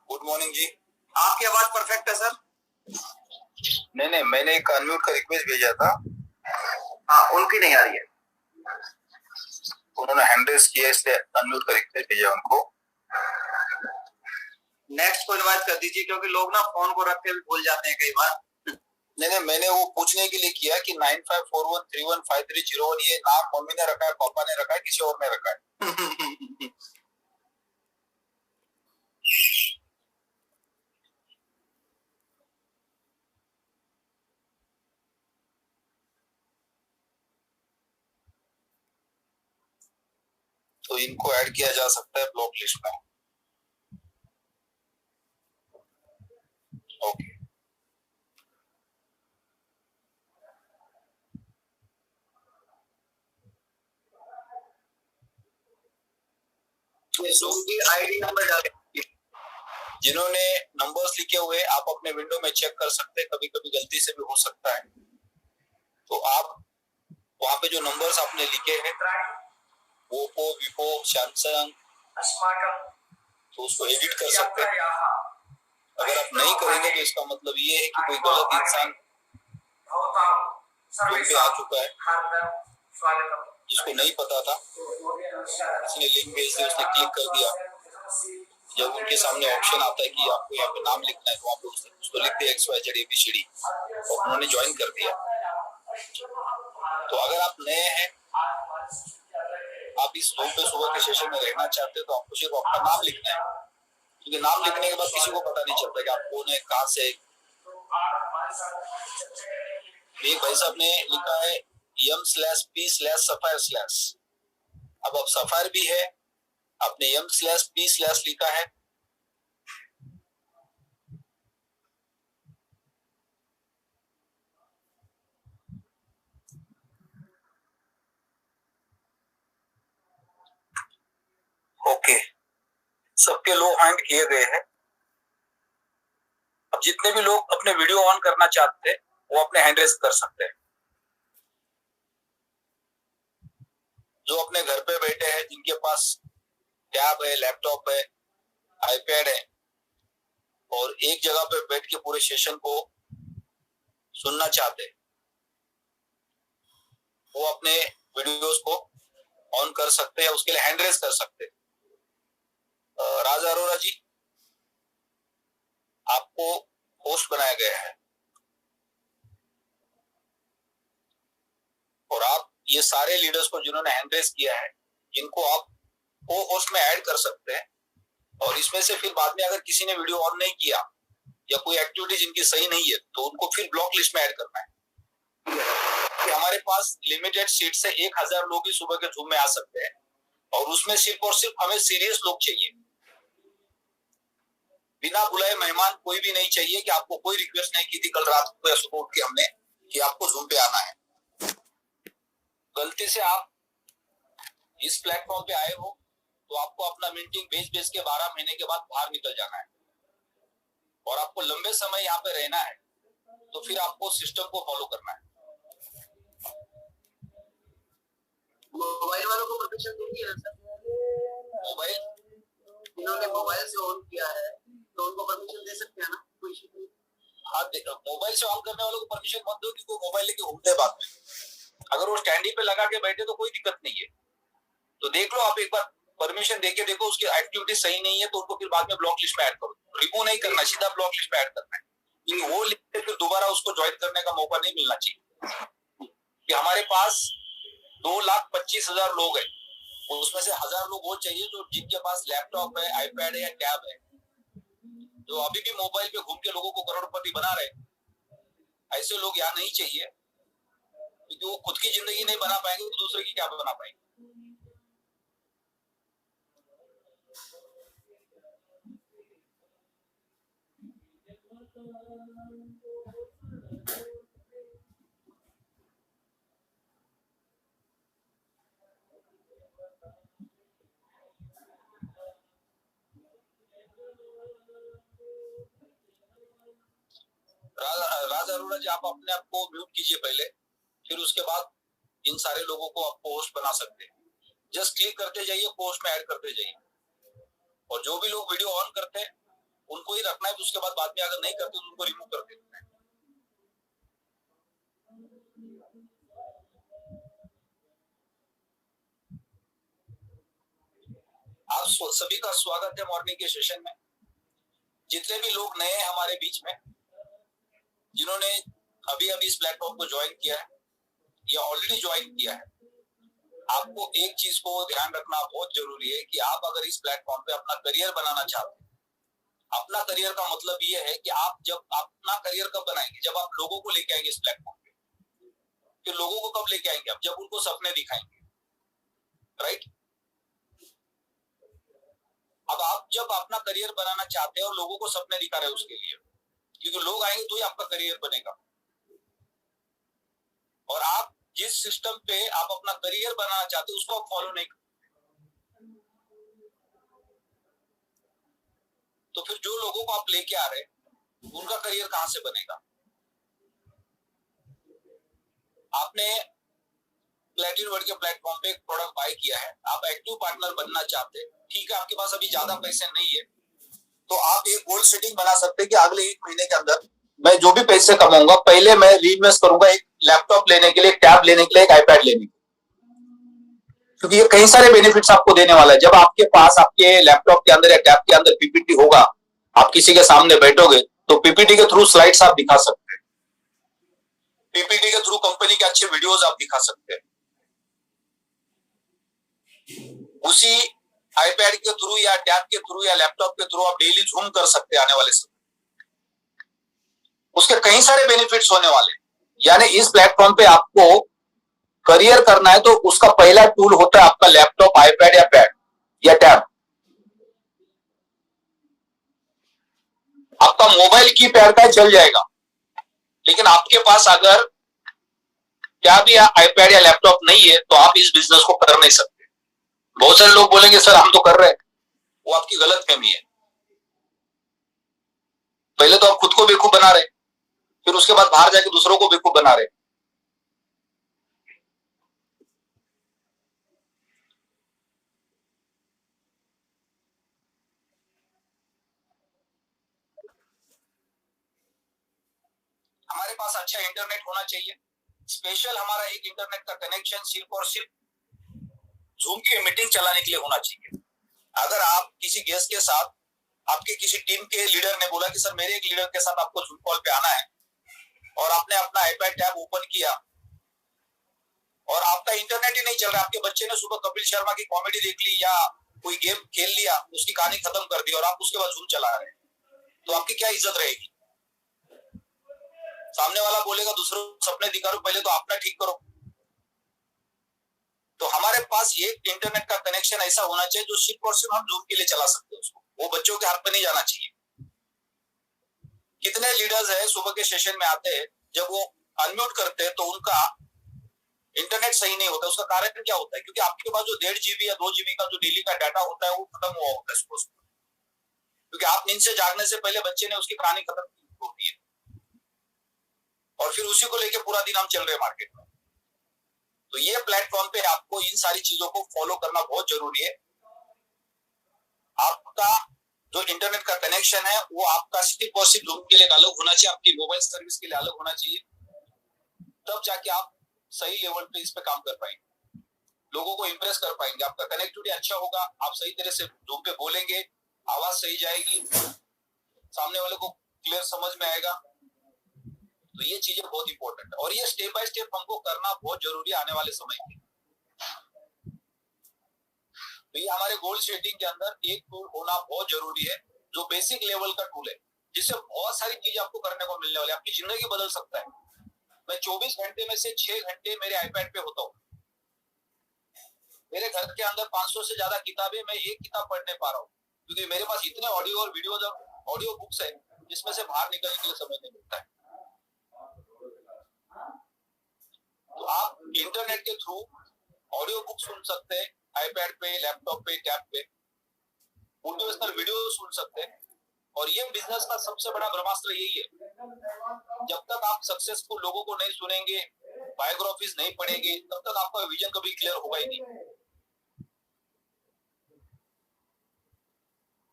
Good morning जी। आपकी आवाज perfect है सर। नहीं, मैंने एक अनम्यूट का रिक्वेस्ट भेजा था। हाँ, उनकी नहीं आ रही है। उन्होंने हैंड रेस किया इसलिए अनम्यूट का रिक्वेस्ट भेजा उनको। नेक्स्ट को इनवाइट कर दीजिए क्योंकि लोग ना फोन को रख के भी भूल जाते हैं कई बार। नहीं, मैंने वो पूछने के लिए किया कि 9541315301 ये नाम मम्मी ने रखा है, पापा ने रखा है, किसी और ने रखा है? तो इनको ऐड किया जा सकता है ब्लॉक लिस्ट में। ओके। आईडी नंबर डालें। जिन्होंने नंबर्स लिखे हुए आप अपने विंडो में चेक कर सकते हैं, कभी कभी गलती से भी हो सकता है। तो आप वहां पे जो नंबर्स आपने लिखे हैं ओप्पो, विवो, सैमसंग, तो उसको एडिट कर सकते हैं। अगर आप नहीं करेंगे तो इसका मतलब ये है कि कोई गलत इंसान लिंक पे आ चुका है, जिसको नहीं पता था, उसने लिंक भेज दिया, उसने क्लिक कर दिया। जब उनके सामने ऑप्शन आता है कि आपको यहाँ पे नाम लिखना है तो आप उसको लिख दिया XYZ ABCD और उन्होंने ज्वाइन कर दिया। तो अगर आप नए हैं, आप इस रूम पे सुबह के सेशन में रहना चाहते हैं तो आपको सिर्फ अपना नाम लिखना है, क्योंकि नाम लिखने के बाद किसी को पता नहीं चलता कि आप कौन है, कहाँ से। एक भाई साहब ने लिखा है m/p/sapphire/। अब सफायर भी है, आपने m/p/ लिखा है। ओके, सबके लो हैंड किए गए हैं। अब जितने भी लोग अपने वीडियो ऑन करना चाहते हैं वो अपने हैंड रेस कर सकते हैं। जो अपने घर पे बैठे हैं, जिनके पास टैब है, लैपटॉप है, आईपैड है और एक जगह पे बैठ के पूरे सेशन को सुनना चाहते हैं, वो अपने वीडियोस को ऑन कर सकते हैं, उसके लिए हैंड रेस कर सकते हैं। राज अरोरा जी, आपको होस्ट बनाया गया है और आप ये सारे लीडर्स को जिन्होंने हैंड रेस किया है, इनको आप को होस्ट में ऐड कर सकते हैं। और इसमें से फिर बाद में अगर किसी ने वीडियो ऑन नहीं किया या कोई एक्टिविटी जिनकी सही नहीं है तो उनको फिर ब्लॉक लिस्ट में ऐड करना है। कि हमारे पास लिमिटेड सीट से 1000 लोग ही सुबह के झूम में आ सकते हैं और उसमें सिर्फ और सिर्फ हमें सीरियस लोग चाहिए। बिना बुलाए मेहमान कोई भी नहीं चाहिए। कि आपको कोई रिक्वेस्ट नहीं की थी कल रात को या सुबह उठ के हमने कि आपको झूम पे आना है। गलती से आप इस प्लेटफॉर्म पे आए हो तो आपको अपना मीटिंग भेज के 12 महीने के बाद बाहर निकल जाना है और आपको लंबे समय यहाँ पे रहना है, तो फिर आपको सिस्टम को फॉलो करना है। मोबाइल वालों को परमिशन दूंगी ना सर। मोबाइल इन्होंने मोबाइल से ऑन किया है तो उनको परमिशन दे सकते हैं ना, कोई इशू नहीं। हाँ, मोबाइल से ऑन करने वालों को परमिशन मत दो, क्योंकि मोबाइल लेके घूमते बाद में। अगर वो स्टैंडी पे लगा के बैठे तो कोई दिक्कत नहीं है। तो देख लो आप एक बार, परमिशन देके देखो, उसकी एक्टिविटी सही नहीं है तो उनको फिर बाद में ब्लॉक लिस्ट में ऐड करो। रिमूव नहीं करना, सीधा ब्लॉक लिस्ट में ऐड करना है। क्योंकि वो लिस्ट फिर दोबारा उसको ज्वाइन करने का मौका नहीं मिलना चाहिए। कि हमारे पास 2,25,000 लोग हैं, उसमें से 1000 लोग वो चाहिए जो जिनके पास लैपटॉप है, आईपैड है या टैब है, जो अभी भी मोबाइल पे घूम के लोगों को करोड़पति बना रहे। ऐसे लोग यहाँ नहीं चाहिए, क्योंकि वो खुद की जिंदगी नहीं बना पाएंगे तो दूसरे की क्या बना पाएंगे। राज अरोड़ा जी, आप अपने आप को म्यूट कीजिए पहले, फिर उसके बाद इन सारे लोगों को आप होस्ट बना सकते हैं। जस्ट क्लिक करते जाइए, होस्ट में ऐड करते जाइए और जो भी लोग वीडियो ऑन करते हैं उनको तो उसके बाद में अगर नहीं करते तो उनको रिमूव कर देते हैं। आप सभी का स्वागत है मॉर्निंग के सेशन में। जितने भी लोग नए हैं हमारे बीच में, जिन्होंने अभी अभी इस प्लेटफॉर्म को ज्वाइन किया है या ऑलरेडी ज्वाइन किया है, आपको एक चीज को ध्यान रखना बहुत जरूरी है कि आप अगर इस प्लेटफॉर्म पे अपना करियर बनाना चाहते हैं, अपना करियर का मतलब ये है कि आप जब अपना करियर कब बनाएंगे, जब आप लोगों को लेके आएंगे इस प्लेटफॉर्म पे। फिर लोगों को कब लेके आएंगे आप, जब उनको सपने दिखाएंगे, राइट। अब आप जब अपना करियर बनाना चाहते हैं और लोगों को सपने दिखा रहे हैं उसके लिए, क्योंकि लोग आएंगे तो ही आपका करियर बनेगा। और आप जिस सिस्टम पे आप अपना करियर बनाना चाहते हैं उसको आप फॉलो नहीं करते, तो फिर जो लोगों को आप लेके आ रहे हैं उनका करियर कहां से बनेगा। आपने प्लेटिनम वर्ल्ड के प्लेटफॉर्म पे एक प्रोडक्ट बाय किया है, आप एक्टिव पार्टनर बनना चाहते हैं, ठीक है, आपके पास अभी ज्यादा पैसे नहीं है, तो आप एक गोल सेटिंग बना सकते हैं कि अगले 1 महीने के अंदर मैं जो भी पैसे कमाऊंगा पहले मैं रीइन्वेस्ट करूंगा एक लैपटॉप लेने के लिए, एक टैब लेने के लिए, एक आईपैड लेने के लिए, क्योंकि ये कई सारे बेनिफिट्स आपको देने वाला है। जब आपके पास आपके लैपटॉप के अंदर या टैब के अंदर पीपीटी होगा, आप किसी के सामने बैठोगे तो पीपीटी के थ्रू स्लाइड्स आप दिखा सकते हैं, पीपीटी के थ्रू कंपनी के अच्छे वीडियोस आप दिखा सकते हैं, उसी आईपैड के थ्रू या टैब के थ्रू या लैपटॉप के थ्रू आप डेली जूम कर सकते हैं आने वाले समय। उसके कई सारे बेनिफिट्स होने वाले हैं। यानी इस प्लेटफॉर्म पे आपको करियर करना है तो उसका पहला टूल होता है आपका लैपटॉप, आईपैड या पैड या टैब। आपका मोबाइल की पैड का चल जाएगा, लेकिन आपके पास अगर टैब या आईपैड या लैपटॉप नहीं है तो आप इस बिजनेस को कर नहीं सकते। बहुत सारे लोग बोलेंगे सर हम तो कर रहे हैं, वो आपकी गलतफहमी है। पहले तो आप खुद को बेवकूफ बना रहे, फिर उसके बाद बाहर जाके दूसरों को बेवकूफ बना रहे। हमारे पास अच्छा इंटरनेट होना चाहिए। स्पेशल हमारा एक इंटरनेट का कनेक्शन सिर्फ और सिर्फ जूम की मीटिंग चलाने के लिए होना चाहिए। अगर आप किसी गेस्ट के साथ, आपके किसी टीम के लीडर ने बोला कि सर मेरे एक लीडर के साथ आपको जूम कॉल पे आना है, और आपने अपना आईपैड टैब ओपन किया और आपका इंटरनेट ही नहीं चल रहा, आपके बच्चे ने सुबह कपिल शर्मा की कॉमेडी देख ली या कोई गेम खेल लिया, उसकी कहानी खत्म कर दी और आप उसके बाद जूम चला रहे हैं, तो आपकी क्या इज्जत रहेगी। सामने वाला बोलेगा दूसरों सपने दिखा रहे, पहले तो अपना ठीक करो। तो हमारे पास ये इंटरनेट का कनेक्शन ऐसा होना चाहिए जो सिर्फ और सिर्फ हम जूम के लिए चला सकते हैं उसको, वो बच्चों के हाथ में नहीं जाना चाहिए। कितने लीडर्स है सुबह के सेशन में आते हैं, जब वो अनम्यूट करते हैं तो उनका इंटरनेट सही नहीं होता। उसका कारण क्या होता है, क्योंकि आपके पास जो 1.5 GB या 2 GB का जो डेली का डाटा होता है वो खत्म हुआ होता है सपोज, क्योंकि आप नींद से जागने से पहले बच्चे ने उसकी कहानी खत्म की होती है और फिर उसी को लेके पूरा दिन हम चल रहे हैं मार्केट में। तो ये प्लेटफॉर्म पे आपको इन सारी चीजों को फॉलो करना बहुत जरूरी है। आपका जो इंटरनेट का कनेक्शन है वो आपका सिर्फ और सिर्फ जूम के लिए अलग होना चाहिए, आपकी मोबाइल सर्विस के लिए अलग होना चाहिए, तब जाके आप सही लेवल पे इस पे काम कर पाएंगे, लोगों को इंप्रेस कर पाएंगे। आपका कनेक्टिविटी अच्छा होगा, आप सही तरह से जूम पे बोलेंगे, आवाज सही जाएगी, सामने वाले को क्लियर समझ में आएगा। तो ये चीजें बहुत इंपॉर्टेंट है और ये स्टेप बाय स्टेप हमको करना बहुत जरूरी है आने वाले समय में। तो ये हमारे गोल सेटिंग के अंदर एक टूल होना बहुत जरूरी है, जो बेसिक लेवल का टूल है, जिससे बहुत सारी चीजें आपको करने को मिलने वाली है, आपकी जिंदगी बदल सकता है। मैं 24 घंटे में से 6 घंटे मेरे आईपैड पे होता हूँ। मेरे घर के अंदर 500 से ज्यादा किताबें, मैं एक किताब पढ़ नहीं पा रहा हूँ, क्योंकि मेरे पास इतने ऑडियो और वीडियोज और ऑडियो बुक्स है जिसमें से बाहर निकलने के लिए समय नहीं मिलता है। तो आप इंटरनेट के थ्रू ऑडियो बुक सुन सकते हैं, आईपैड पे, लैपटॉप पे, टैब पे, मोटिवेशनल वीडियो सुन सकते हैं। और ये बिजनेस का सबसे बड़ा ब्रह्मास्त्र यही है, जब तक आप सक्सेसफुल लोगों को नहीं सुनेंगे, बायोग्राफीज नहीं पढ़ेंगे, तब तक आपका विजन कभी क्लियर होगा ही नहीं।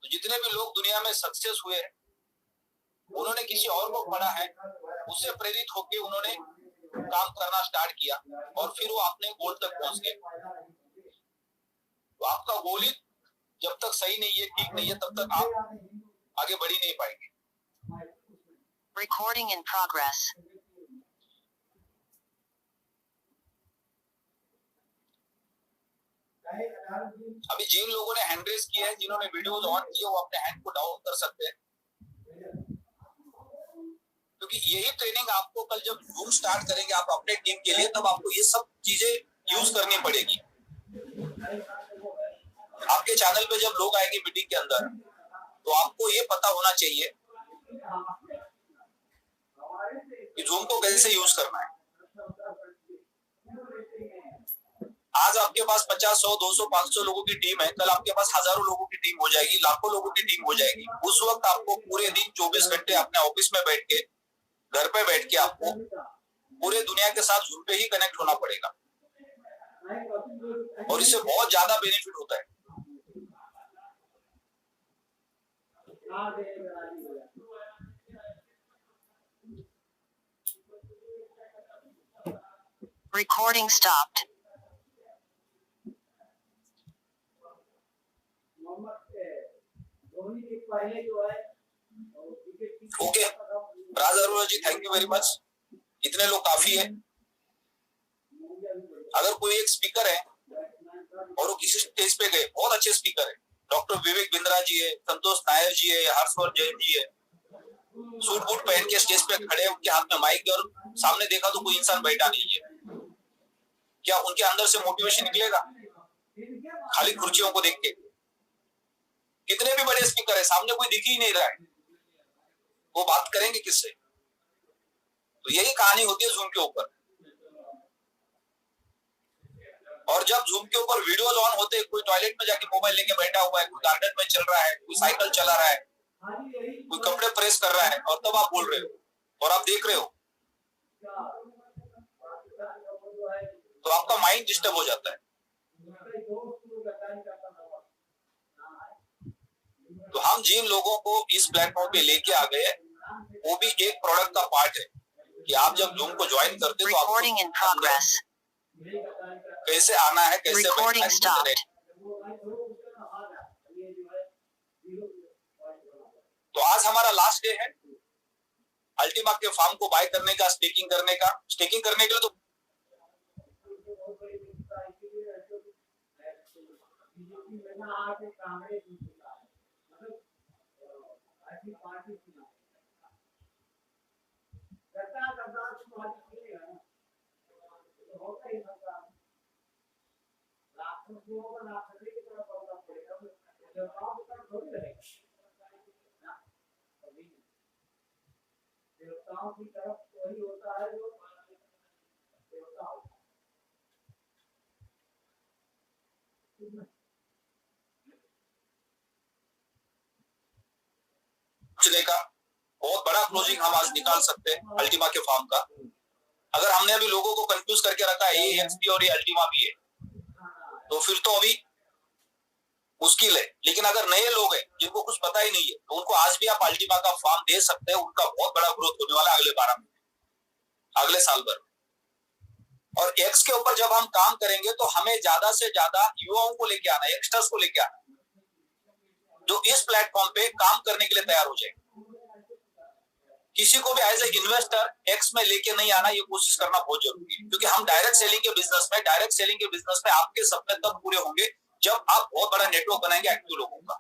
तो जितने भी लोग दुनिया में सक्सेस हुए हैं उन्होंने किसी और को पढ़ा है, उससे प्रेरित होकर उन्होंने काम करना स्टार्ट किया और फिर वो अपने गोल तक पहुंच गए। तो आपका गोल ही जब तक सही नहीं है, ठीक नहीं है, तब तक आप आगे बढ़ ही नहीं पाएंगे। Recording in progress. अभी जिन लोगों ने हैंड रेस किया है, जिन्होंने वीडियोस ऑन किए, वो अपने हैंड को डाउन कर सकते हैं, क्योंकि यही ट्रेनिंग आपको कल जब जूम स्टार्ट करेंगे आप अपने टीम के लिए, तब आपको ये सब चीजें यूज करनी पड़ेगी। आपके चैनल पे जब लोग आएंगे मीटिंग के अंदर, तो आपको ये पता होना चाहिए कि जूम को कैसे यूज करना है। आज आपके पास 50, 100, 200, 500 लोगों की टीम है, कल आपके पास हजारों लोगों की टीम हो जाएगी, लाखों लोगों की टीम हो जाएगी। उस वक्त आपको पूरे दिन 24 घंटे अपने ऑफिस में बैठ के, घर पे बैठ के आपको पूरे दुनिया के साथ जूम पे ही कनेक्ट होना पड़ेगा, और इससे बहुत ज्यादा बेनिफिट होता है। Recording stopped. Okay Raj Arora ji, thank you very much. इतने लोग काफी है। अगर कोई एक स्पीकर है और वो किसी स्टेज पे गए, बहुत अच्छे स्पीकर है, डॉक्टर विवेक बिंद्रा जी है, संतोष नायर जी है, हर्षवर्धन जैन जी है, सूट बूट पहन के स्टेज पे खड़े, उनके हाथ में माइक है और सामने देखा तो कोई इंसान बैठा नहीं है, क्या उनके अंदर से मोटिवेशन निकलेगा? खाली कुर्सियों को देख के। कितने भी बड़े स्पीकर है, सामने कोई दिख ही नहीं रहा है, वो बात करेंगे किससे? तो यही कहानी होती है जूम के ऊपर। और जब जूम के ऊपर वीडियोस ऑन होते, कोई टॉयलेट में जाके मोबाइल लेके बैठा हुआ है, कोई गार्डन में चल रहा है, कोई साइकिल चला रहा है, कोई कपड़े प्रेस कर रहा है, और तब आप बोल रहे हो और आप देख रहे हो, तो आपका माइंड डिस्टर्ब हो जाता है। तो हम जिन लोगों को इस प्लेटफॉर्म पे लेके आ गए, वो भी एक प्रोडक्ट का पार्ट है कि आप जब जूम को ज्वाइन करते हो तो Recording in progress. कैसे आना है, कैसे Recording बैठना है। stopped. तो आज हमारा लास्ट डे है अल्टीमा के फार्म को बाय करने का, स्टेकिंग करने का। स्टेकिंग करने के लिए तो चले का बहुत बड़ा क्लोजिंग हम आज निकाल सकते हैं अल्टीमा के फार्म का। अगर हमने अभी लोगों को कंफ्यूज करके रखा है ये एक्सपी और ये अल्टीमा भी है, तो फिर तो अभी मुश्किल है। लेकिन अगर नए लोग हैं जिनको कुछ पता ही नहीं है, तो उनको आज भी आप अल्टीमा का फार्म दे सकते हैं। उनका बहुत बड़ा ग्रोथ होने वाला है अगले 12 महीने, अगले साल भर। और एक्स के ऊपर जब हम काम करेंगे तो हमें ज्यादा से ज्यादा युवाओं को लेके आना, यंगस्टर्स को लेके आना, जो इस प्लेटफॉर्म पे काम करने के लिए तैयार हो जाए। किसी को भी एज ए इन्वेस्टर एक्स में लेके नहीं आना, ये कोशिश करना बहुत जरूरी है, क्योंकि हम डायरेक्ट सेलिंग के बिजनेस में आपके सपने तब पूरे होंगे जब आप बहुत बड़ा नेटवर्क बनाएंगे एक्टिव लोगों का।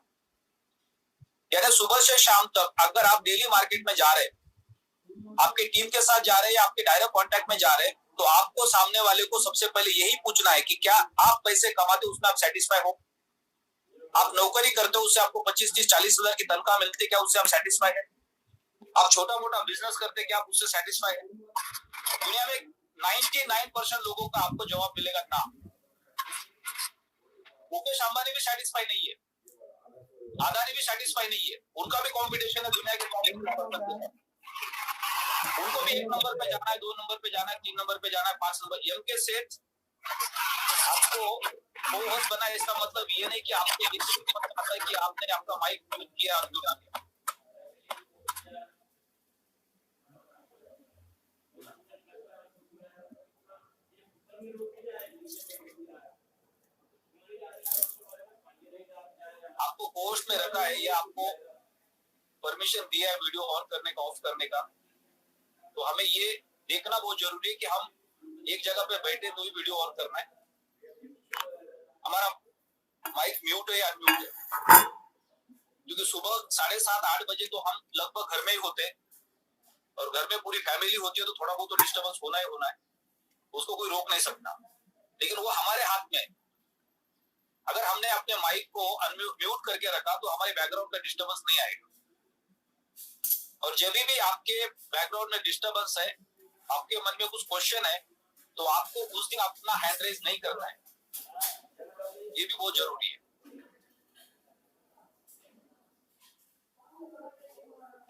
यानी सुबह से शाम तक अगर आप डेली मार्केट में जा रहे, आपके टीम के साथ जा रहे हैं या आपके डायरेक्ट कॉन्टैक्ट में जा रहे हैं, तो आपको सामने वाले को सबसे पहले यही पूछना है कि क्या आप पैसे कमाते उसमें आप सेटिस्फाई हो? आप नौकरी करते हो, उससे आपको 25, 30, 40 हजार की तनख्वाह मिलती है, क्या उससे आप सेटिस्फाई है? आप छोटा मोटा बिजनेस करते, क्या आप उससे सेटिस्फाई है? दुनिया में 99% लोगों का आपको जवाब मिलेगा ना। मुकेश अंबानी भी सेटिस्फाई नहीं है, अदानी भी सेटिस्फाई नहीं है, उनका भी कंपटीशन है दुनिया के टॉप। उनको भी 1 नंबर पे जाना है, 2 नंबर पे जाना है, 3 नंबर पे जाना है, 5 नंबर। एम के सेठ आपको होस्ट बना, इसका मतलब ये नहीं कि आपको ये पता है कि आपने आपका माइक म्यूट किया और पोस्ट में रखा है या आपको परमिशन दिया है वीडियो ऑन करने का, ऑफ करने का, तो हमें ये देखना बहुत जरूरी है कि हम एक जगह पे बैठे तो ही वीडियो ऑन करना है, हमारा माइक म्यूट है या अनम्यूट है। क्योंकि सुबह 7:30-8 बजे तो हम लगभग घर में ही होते हैं और घर में पूरी फैमिली होती है, तो थोड़ा बहुत तो डिस्टर्बेंस होना ही होना है, उसको कोई रोक नहीं सकता। लेकिन वो हमारे हाथ में है। अगर हमने अपने माइक को म्यूट करके रखा तो हमारे बैकग्राउंड का डिस्टर्बेंस नहीं आएगा। और जब भी आपके बैकग्राउंड में डिस्टर्बेंस है, आपके मन में कुछ क्वेश्चन है, तो आपको उस दिन अपना हैंड रेज नहीं करना है, ये भी बहुत जरूरी है।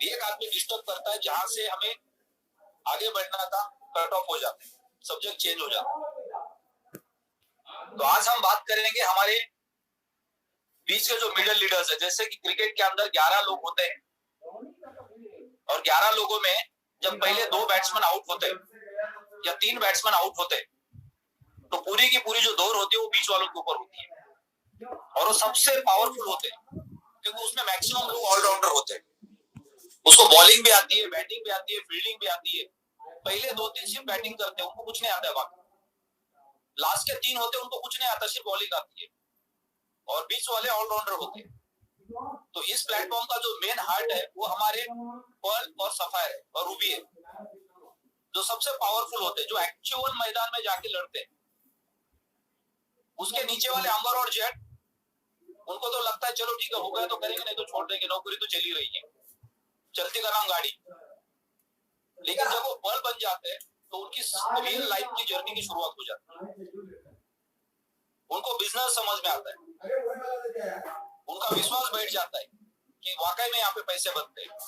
एक आदमी डिस्टर्ब करता है, जहां से हमें आगे बढ़ना था कट ऑफ हो जाते हैं, सब्जेक्ट चेंज हो जाता है। तो आज हम बात करेंगे हमारे बीच के जो मिडिल लीडर्स है। जैसे कि क्रिकेट के अंदर 11 लोग होते हैं और 11 लोगों में जब पहले 2 बैट्समैन आउट होते हैं या 3 बैट्समैन आउट होते हैं, तो पूरी की पूरी जो दौड़ होती है वो बीच वालों के ऊपर होती है और वो सबसे पावरफुल होते हैं, क्योंकि उसमें मैक्सिमम लोग ऑलराउंडर होते हैं। उसको बॉलिंग भी आती है, बैटिंग भी आती है, फील्डिंग भी आती है। पहले 2-3 सिर्फ बैटिंग करते हैं, उनको कुछ नहीं आता है। बाकी लास्ट के 3 होते हैं, उनको कुछ नहीं आता, सिर्फ बॉलिंग आती है और बीच वाले ऑलराउंडर होते हैं। तो इस प्लेटफॉर्म का जो मेन हार्ट है वो हमारे पर्ल और सफायर है और रूबी है, जो सबसे पावरफुल होते हैं, जो एक्चुअल मैदान में जाके लड़ते हैं। उसके नीचे वाले अंबर और जेट, उनको तो लगता है चलो ठीक है, हो गया तो करेंगे, नहीं तो छोड़ देंगे, नौकरी तो चली रही है, चलती का नाम गाड़ी। लेकिन जब वो पर्ल बन जाते हैं तो उनकी रियल लाइफ की जर्नी की शुरुआत हो जाती है। उनको बिजनेस समझ में आता है, उनका विश्वास बैठ जाता है कि वाकई में यहाँ पे पैसे बनते हैं।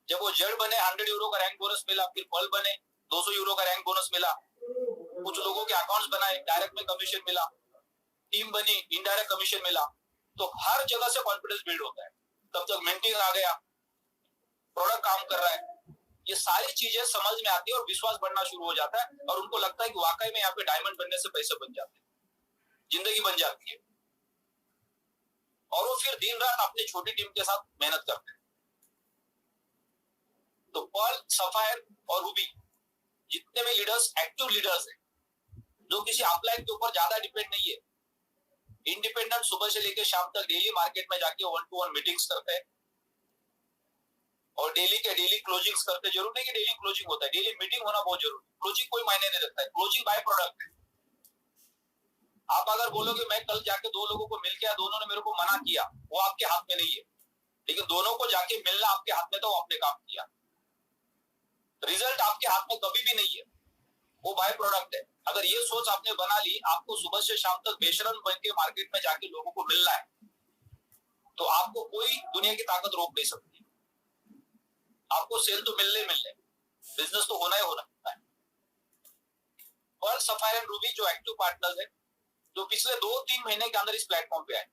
जब वो जेड बने, 100 यूरो का रैंक बोनस मिला, फिर पर्ल बने, 200 यूरो का रैंक बोनस मिला, कुछ लोगों के अकाउंट्स बनाए, डायरेक्ट में कमीशन मिला, टीम बनी, इनडायरेक्ट कमीशन मिला। तो हर जगह से कॉन्फिडेंस बिल्ड होता है। तब तक मेंटिंग आ गया, प्रोडक्ट काम कर रहा है, ये सारी चीजें समझ में आती है और विश्वास बढ़ना शुरू हो जाता है और उनको लगता है कि वाकई में यहाँ पे डायमंड बनने से पैसे बन जाते हैं, जिंदगी बन जाती है। और वो फिर दिन रात अपनी छोटी टीम के साथ मेहनत करते हैं। तो पर्ल, सफायर और रूबी, जितने भी लीडर्स एक्टिव लीडर्स हैं, जो किसी अपलाइन के ऊपर ज्यादा डिपेंड नहीं है, इंडिपेंडेंट, सुबह से लेकर शाम तक डेली मार्केट में जाके 1-to-1 मीटिंग्स करते हैं और डेली के डेली क्लोजिंग्स करते हैं। जरूर नहीं कि डेली क्लोजिंग होता है, डेली मीटिंग होना बहुत जरूरी है। क्लोजिंग कोई मायने नहीं रखता है, क्लोजिंग बाय प्रोडक्ट है। आप अगर बोलोगे मैं कल जाके 2 लोगों को मिल गया, दोनों ने मेरे को मना किया, वो आपके हाथ में नहीं है। लेकिन दोनों को जाके मिलना आपके हाथ में, तो आपने काम किया। रिजल्ट आपके हाथ में कभी भी नहीं है, वो बाय प्रोडक्ट है। अगर ये सोच आपने बना ली, आपको सुबह से शाम तक बेशरम बन के मार्केट में जाके लोगों को मिलना है, तो आपको कोई दुनिया की ताकत रोक नहीं सकती। आपको सेल तो मिलने, बिजनेस तो होना ही होना है। पर्ल, सफायर एंड रूबी जो एक्टिव पार्टनर्स है, जो पिछले 2-3 महीने के अंदर इस प्लेटफॉर्म पे आए,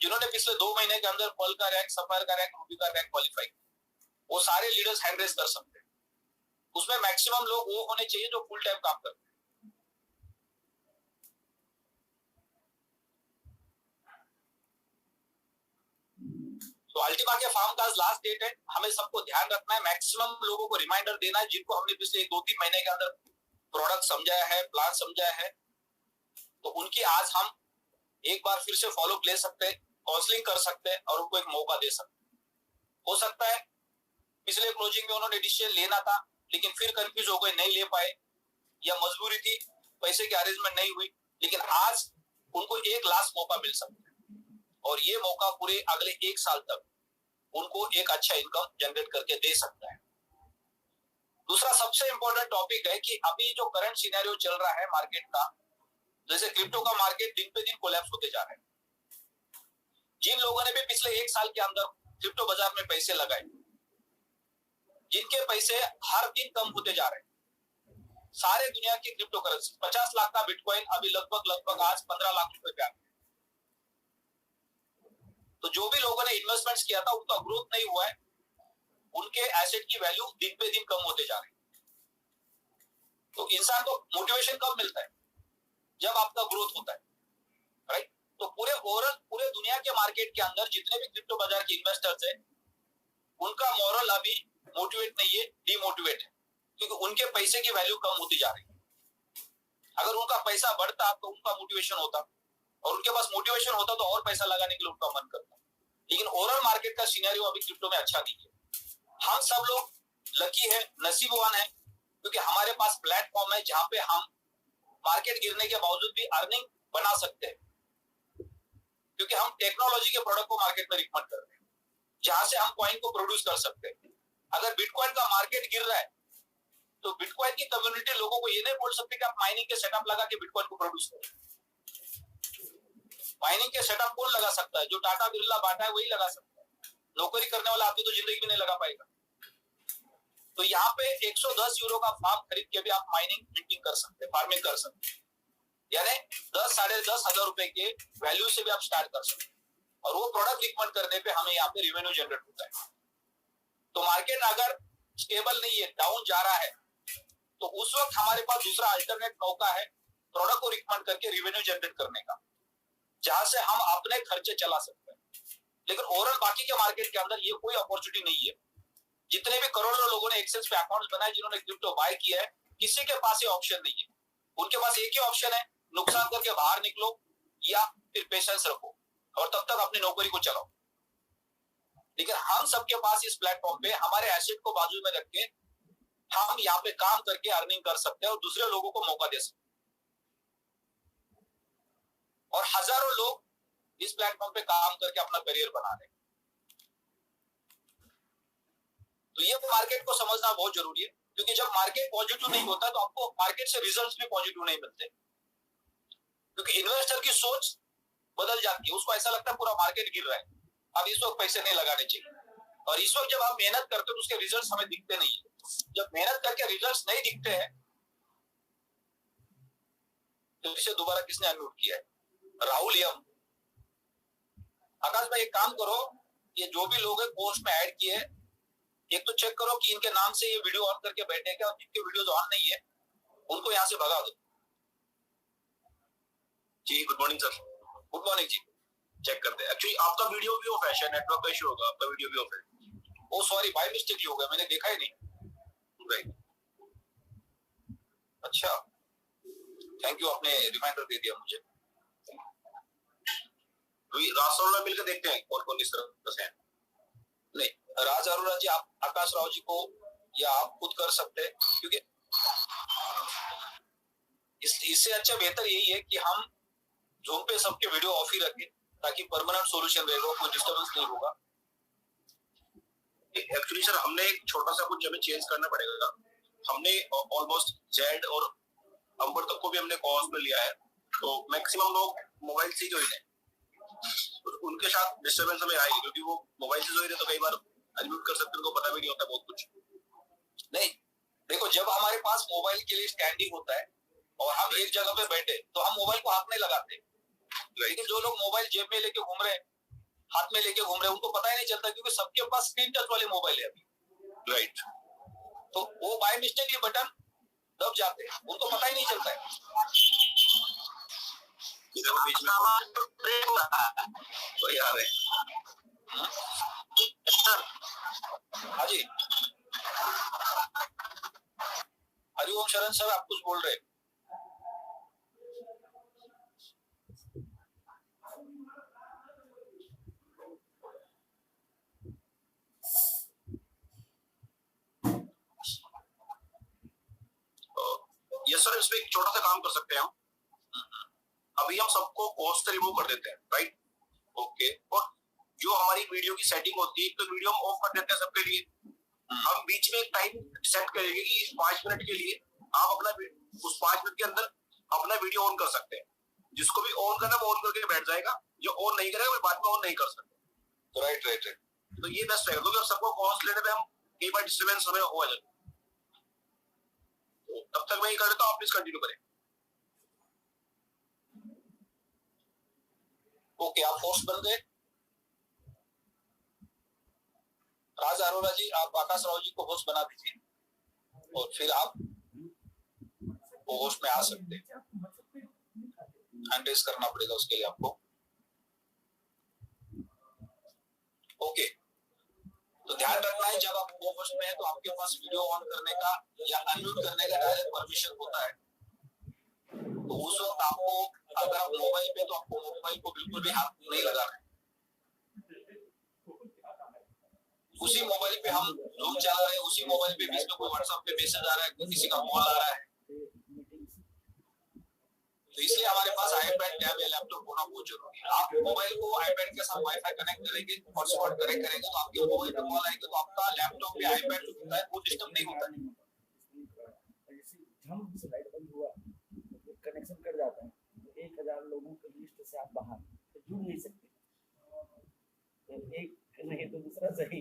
जिन्होंने पिछले 2 महीने के अंदर पर्ल का रैंक, सफायर का रैंक, रूबी का रैंक क्वालिफाई, वो सारे लीडर्स हैंड रेस कर सकते हैं। उसमें मैक्सिमम लोग वो होने चाहिए जो फुल टाइम काम करते हैं। तो अल्टीमा के फार्म का लास्ट डेट है, हमें सबको ध्यान रखना है, मैक्सिमम लोगों को रिमाइंडर देना है, जिनको हमने पिछले 2-3 महीने के अंदर प्रोडक्ट समझाया है, प्लान समझाया है, तो उनकी आज हम एक बार फिर से फॉलो ले सकते हैं, काउंसलिंग कर सकते हैं और उनको एक मौका दे सकते हैं। हो सकता है पिछले क्लोजिंग में उन्होंने डिसीजन लेना था, लेकिन फिर कंफ्यूज हो गए, नहीं ले पाए, या मजबूरी थी, पैसे की अरेंजमेंट नहीं हुई, लेकिन आज उनको एक लास्ट मौका मिल सकता है और ये मौका पूरे अगले 1 साल तक उनको एक अच्छा इनकम जनरेट करके दे सकता है। दूसरा सबसे इंपॉर्टेंट टॉपिक है कि अभी जो करंट सिनेरियो चल रहा है मार्केट का, जैसे क्रिप्टो का मार्केट दिन पे दिन कोलैप्स होते जा रहा है। जिन लोगों ने भी पिछले 1 साल के अंदर क्रिप्टो बाजार में पैसे लगाए, जिनके पैसे हर दिन कम होते जा रहे हैं, सारे दुनिया की क्रिप्टो करेंसी, 50 लाख का बिटकॉइन अभी लगभग आज 15 लाख रुपए पे आ गया। तो जो भी लोगों ने इन्वेस्टमेंट्स किया था, उनका ग्रोथ नहीं हुआ है, उनके एसेट की वैल्यू दिन पे दिन कम होते जा रही है। तो इंसान को मोटिवेशन कब मिलता है? जब आपका ग्रोथ होता है, राइट? तो पूरे दुनिया के मार्केट के अंदर जितने भी क्रिप्टो बाजार के इन्वेस्टर्स है, उनका मॉरल अभी मोटिवेट नहीं है, डिमोटिवेट है, क्योंकि उनके पैसे की वैल्यू कम होती जा रही है। अगर उनका पैसा बढ़ता तो उनका मोटिवेशन होता, और उनके पास मोटिवेशन होता तो और पैसा लगाने के लिए उनका मन करता। लेकिन ओवरऑल मार्केट का सिनेरियो अभी क्रिप्टो में अच्छा नहीं है। हम सब लोग लकी है, नसीबवान है, क्योंकि हमारे पास प्लेटफॉर्म है जहां पे हम मार्केट गिरने के बावजूद भी अर्निंग बना सकते हैं, क्योंकि हम टेक्नोलॉजी के प्रोडक्ट को मार्केट में रिकमेंड कर रहे हैं, जहां से हम कॉइन को प्रोड्यूस कर सकते हैं। अगर बिटकॉइन का मार्केट गिर रहा है तो बिटकॉइन की कम्युनिटी लोगों को ये नहीं बोल सकते कि आप माइनिंग के सेटअप लगा के बिटकॉइन को प्रोड्यूस करें। माइनिंग के सेटअप कौन लगा सकता है? जो टाटा बिरला बाटा है वही लगा सकता है। नौकरी करने वाला आदमी तो जिंदगी में नहीं लगा पाएगा। तो यहाँ पे 110 यूरो का फार्म खरीद के भी आप माइनिंग मिंटिंग कर सकते हैं, फार्मिंग कर सकते हैं, यानी 10-10,500 रुपए के वैल्यू से भी आप स्टार्ट कर सकते हैं, और वो प्रोडक्ट रिकमेंड करने पे हमें यहाँ पे रेवेन्यू जनरेट होता है। तो मार्केट अगर स्टेबल नहीं है, डाउन जा रहा है, तो उस वक्त हमारे पास दूसरा अल्टरनेट मौका है प्रोडक्ट को रिकमेंड करके रेवेन्यू जनरेट करने का, जहां से हम अपने खर्चे चला सकते हैं। लेकिन ओवरऑल बाकी के मार्केट के अंदर ये कोई अपॉर्चुनिटी नहीं है। जितने भी करोड़ों लोगों ने एक्सेस पे अकाउंट्स बनाए, जिन्होंने क्रिप्टो बाय किया है, किसी के पास ये ऑप्शन नहीं है। उनके पास एक ही ऑप्शन है, नुकसान करके बाहर निकलो या फिर पेशेंस रखो और तब तक अपनी नौकरी को चलाओ। लेकिन हम सबके पास इस प्लेटफॉर्म पे हमारे एसेट को बाजू में रख के हम यहाँ पे काम करके अर्निंग कर सकते हैं और दूसरे लोगों को मौका दे सकते हैं। और हजारों लोग इस प्लेटफॉर्म पे काम करके अपना करियर बना रहे हैं। तो ये मार्केट को समझना बहुत जरूरी है, क्योंकि जब मार्केट पॉजिटिव नहीं होता तो आपको मार्केट से रिजल्ट्स भी पॉजिटिव नहीं मिलते, क्योंकि इन्वेस्टर की सोच बदल जाती है। उसको ऐसा लगता है पूरा मार्केट गिर रहा है, अब इस वक्त पैसे नहीं लगाने चाहिए। और इस वक्त जब आप मेहनत करते हो तो उसके रिजल्ट्स हमें दिखते नहीं है। जब मेहनत करके रिजल्ट्स नहीं दिखते हैं तो इसे दोबारा किसने अनम्यूट किया है? राहुल यम। आकाश भाई एक काम करो, ये जो भी लोग हैं पोस्ट में ऐड किए, एक तो चेक करो कि इनके नाम से ये वीडियो ऑन करके बैठे क्या, और जिनके वीडियोस ऑन नहीं है उनको यहाँ से भगा दो। जी good morning sir. Good morning जी। चेक करते हैं। एक्चुअली आपका वीडियो भी ऑफ है, शायद नेटवर्क का इशू होगा, आपका वीडियो भी ऑफ है। ओ सॉरी, बाय मिस्टेक हो गया, मैंने देखा ही नहीं। राइट, अच्छा थैंक यू, आपने रिमाइंडर दे दिया मुझे। राज में मिलकर देखते हैं कौन कौन इस तरह से हैं। नहीं, राज अरोड़ा जी आप आकाश राव जी को या आप खुद कर सकते हैं, क्योंकि इससे अच्छा बेहतर यही है कि हम जूम पे सबके वीडियो ऑफ ही रखें, ताकि परमानेंट सॉल्यूशन रहेगा, कोई डिस्टर्बेंस नहीं होगा। एक्चुअली सर हमने एक छोटा सा कुछ हमें चेंज करना पड़ेगा। हमने ऑलमोस्ट जेड और अंबर तक को भी हमने कॉल्स में लिया है, तो मैक्सिमम लोग मोबाइल से ही ज्वाइन है, तो उनके साथ डिस्टर्बेंस हमें आएगी, क्योंकि वो मोबाइल से ज्वाइन है तो कई बार अनम्यूट कर सकते हैं, उनको पता भी नहीं होता बहुत कुछ। नहीं देखो, जब हमारे पास मोबाइल के लिए स्टैंडिंग होता है और हम एक जगह पे बैठे तो हम मोबाइल को हाथ नहीं लगाते, लेकिन जो लोग मोबाइल जेब में लेके घूम रहे हैं, हाथ में लेके घूम रहे हैं, उनको पता ही नहीं चलता, क्योंकि सबके पास स्क्रीन टच वाले मोबाइल है अभी। राइट, तो वो बाय मिस्टेक ये बटन दब जाते हैं, उनको पता ही नहीं चलता है। बीच में कोई आ रहे हैं। हाँ जी, हरिओम शरण सर, आप कुछ बोल रहे हैं? यस सर, इसमें एक छोटा सा काम कर सकते हैं हम। अभी हम सबको कोर्स से रिमूव कर देते हैं, राइट? ओके, और जो हमारी वीडियो की सेटिंग होती है, तो वीडियो हम ऑफ कर देते हैं सबके लिए। हम बीच में एक टाइम सेट करेंगे कि इस 5 मिनट के लिए आप अपना उस 5 मिनट के अंदर अपना वीडियो ऑन कर सकते हैं। जिसको भी ऑन करना वो ऑन करके बैठ जाएगा, जो ऑन नहीं करेगा वो बाद में ऑन नहीं कर सकते। Right right right. तो ये बेस्ट रहेगा, क्योंकि सबको कॉल्स लेने पे हम कई बार डिस्टर्बेंस हमें हो जाए। तो तब तक मैं ये कर देता हूँ, आप प्लीज कंटिन्यू करें। ओके, आप होस्ट बन गए। राज अरोड़ा जी, आप आकाश राव जी को होस्ट बना दीजिए और फिर आप वो होस्ट में आ सकते हैं। हैंड रेज करना पड़ेगा उसके लिए आपको। ओके, तो ध्यान रखना है जब आप कोवर्स में है तो आपके पास वीडियो ऑन करने का या अनम्यूट करने का डायरेक्ट परमिशन होता है। तो उस वक्त आपको, अगर आप मोबाइल पे, तो आपको मोबाइल को बिल्कुल भी हाथ नहीं लगाना है। उसी मोबाइल पे हम जूम चला रहे हैं, उसी मोबाइल पे बीच में कोई व्हाट्सएप पे मैसेज आ रहा है, किसी का कॉल आ रहा है, तो इसलिए हमारे पास आईपैड, टैब या लैपटॉप होना बहुत जरूरी है। आप मोबाइल को आईपैड के साथ वाईफाई कनेक्ट करेंगे, हॉटस्पॉट कनेक्ट करेंगे, तो आपके मोबाइल पे कॉल आएगी, तो आपका लैपटॉप या आईपैड जो होता है वो डिस्टर्ब नहीं होता है। जैसे लाइट बंद हुआ तो कनेक्शन कट जाता है, तो 1000 लोगों के लिस्ट से आप बाहर तो जुड़ नहीं सकते, तो एक नहीं तो दूसरा सही।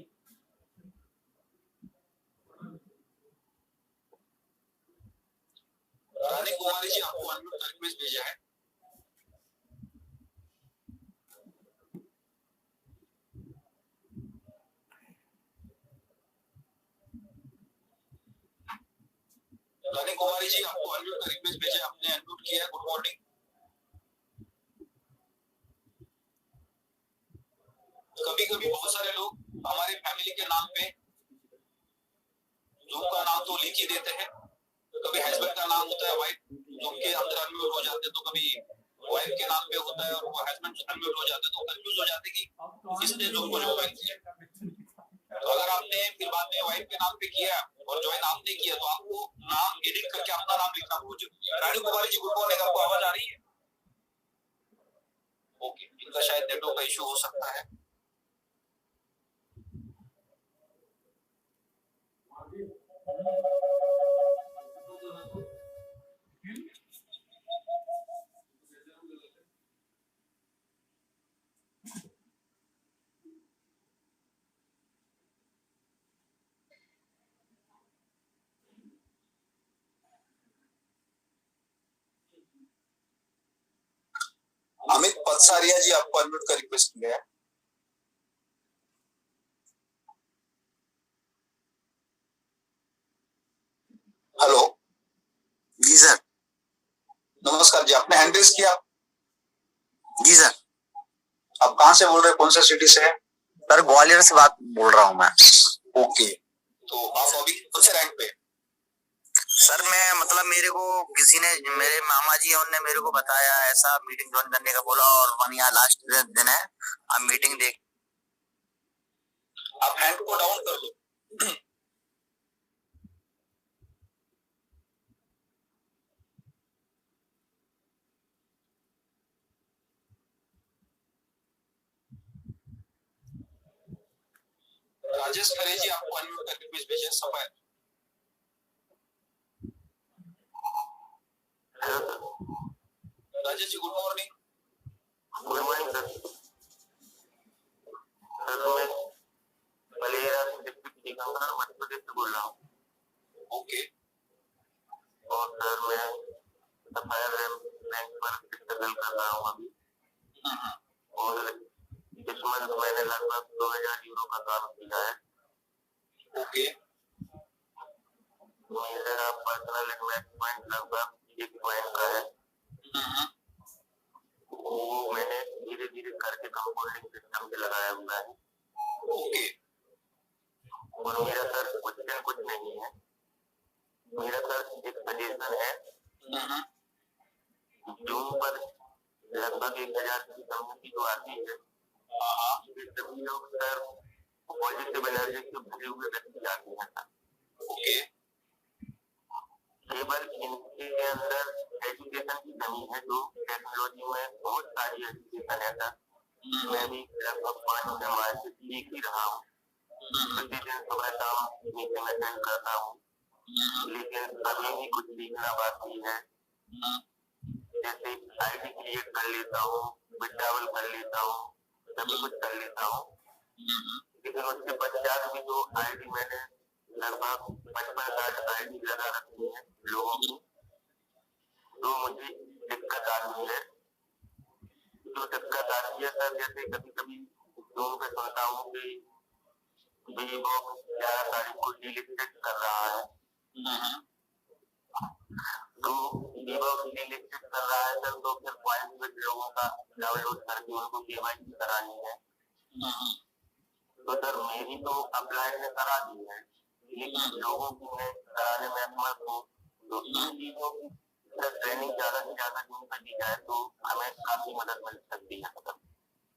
रानी कुमारी जी, आपको अनम्यूट का रिक्वेस्ट भेजा है। रानी कुमारी जी, आपको अनम्यूट का रिक्वेस्ट भेजा है, आपने अनम्यूट किया है। Good morning. कभी कभी बहुत सारे लोग हमारे फैमिली के नाम पे जूम का नाम तो लिख ही देते हैं, कभी हस्बैंड का नाम होता है, वाइफ जूम के अंदर अनम्यूट हो जाते हैं, तो कभी वाइफ के नाम पे होता है और वो हस्बैंड अनम्यूट हो जाते हैं, तो कंफ्यूज हो जाते हैं कि किसने जूम को ज्वाइन किया। तो अगर आपने फिर बाद में वाइफ के नाम पे किया और ज्वाइन आपने किया, तो आपको नाम एडिट करके अपना नाम लिखना बहुत जरूरी है। Rani Kumari ji, good morning. आपको आवाज आ रही है? ओके, इनका शायद नेटवर्क का इशू हो सकता है। अमित पदसारिया जी, आपको अनम्यूट का रिक्वेस्ट किया है। हेलो जी सर। नमस्कार जी, आपने हैंड रेज किया? जी सर। आप कहाँ से बोल रहे हैं, कौन सा सिटी से है? सर ग्वालियर से बात बोल रहा हूँ मैं। ओके, तो आप अभी कौन से रैंक पे? सर मैं मतलब मेरे को किसी ने, मेरे मामा जी उनने मेरे को बताया ऐसा मीटिंग ज्वाइन करने का बोला, और वन यहाँ लास्ट दिन है, आप मीटिंग देख। आप हैंड को डाउन कर लो। राजेश खरे जी, आपको अनम्यूट का रिक्वेस्ट भेजा है। सफाई। Rajesh ji, good morning. Good morning sir. Sir मैं बलेरा डिस्ट्रिक्ट टीकमगढ़ मध्य प्रदेश से बोल रहा हूँ। ओके, और सर मैं सफायर रैंक पर स्ट्रगल कर रहा हूँ अभी, और इस मंथ मैंने लगभग 2000 यूरो का काम किया है। ओके, मेरा पर्सनल इन्वेस्टमेंट लगभग 1 पॉइंट का है। वो मैंने धीरे धीरे करके कंपाउंडिंग सिस्टम पे लगाया हुआ है। ओके, और मेरा सर कुछ नहीं है। मेरा सर एक सजेशन है, जूम पर लगभग 1000 की कम्युनिटी जो आती है, सभी लोग सर पॉजिटिव एनर्जी से भरे हुए व्यक्ति आते हैं सर। ओके, केवल इनके अंदर एजुकेशन की कमी है, जो टेक्नोलॉजी में बहुत सारी एजुकेशन है सर। मैं भी लगभग 5 माह से सीख ही रहा हूँ, प्रतिदिन सुबह शाम मीटिंग अटेंड करता हूँ, लेकिन अभी भी कुछ सीखना बाकी है। जैसे आईडी क्रिएट कर लेता हूँ, विड्रॉवल कर लेता हूँ, सभी कुछ कर लेता हूँ, लेकिन उसके पश्चात भी जो आईडी मैंने लगभग 55-60 आईडी लगा रखी है लोगों की, तो मुझे दिक्कत आती है। जो दिक्कत आती है सर, जैसे कभी कभी जूम पे सुनता हूँ कि वीवो 11 तारीख को डीलिस्टेड कर रहा है, तो वीवो डीलिस्टेड कर रहा है सर, तो फिर पॉइंट विद लोगों का डाउनलोड करके उनको केवाईसी करानी है। तो सर मेरी तो अप्लाई ने करा दी है, लेकिन लोगों की मैं कराने में असमर्थ हूँ। तो इन चीजों की सर ट्रेनिंग ज्यादा से ज्यादा जिन पर दी जाए तो हमें काफी मदद मिल सकती है सर।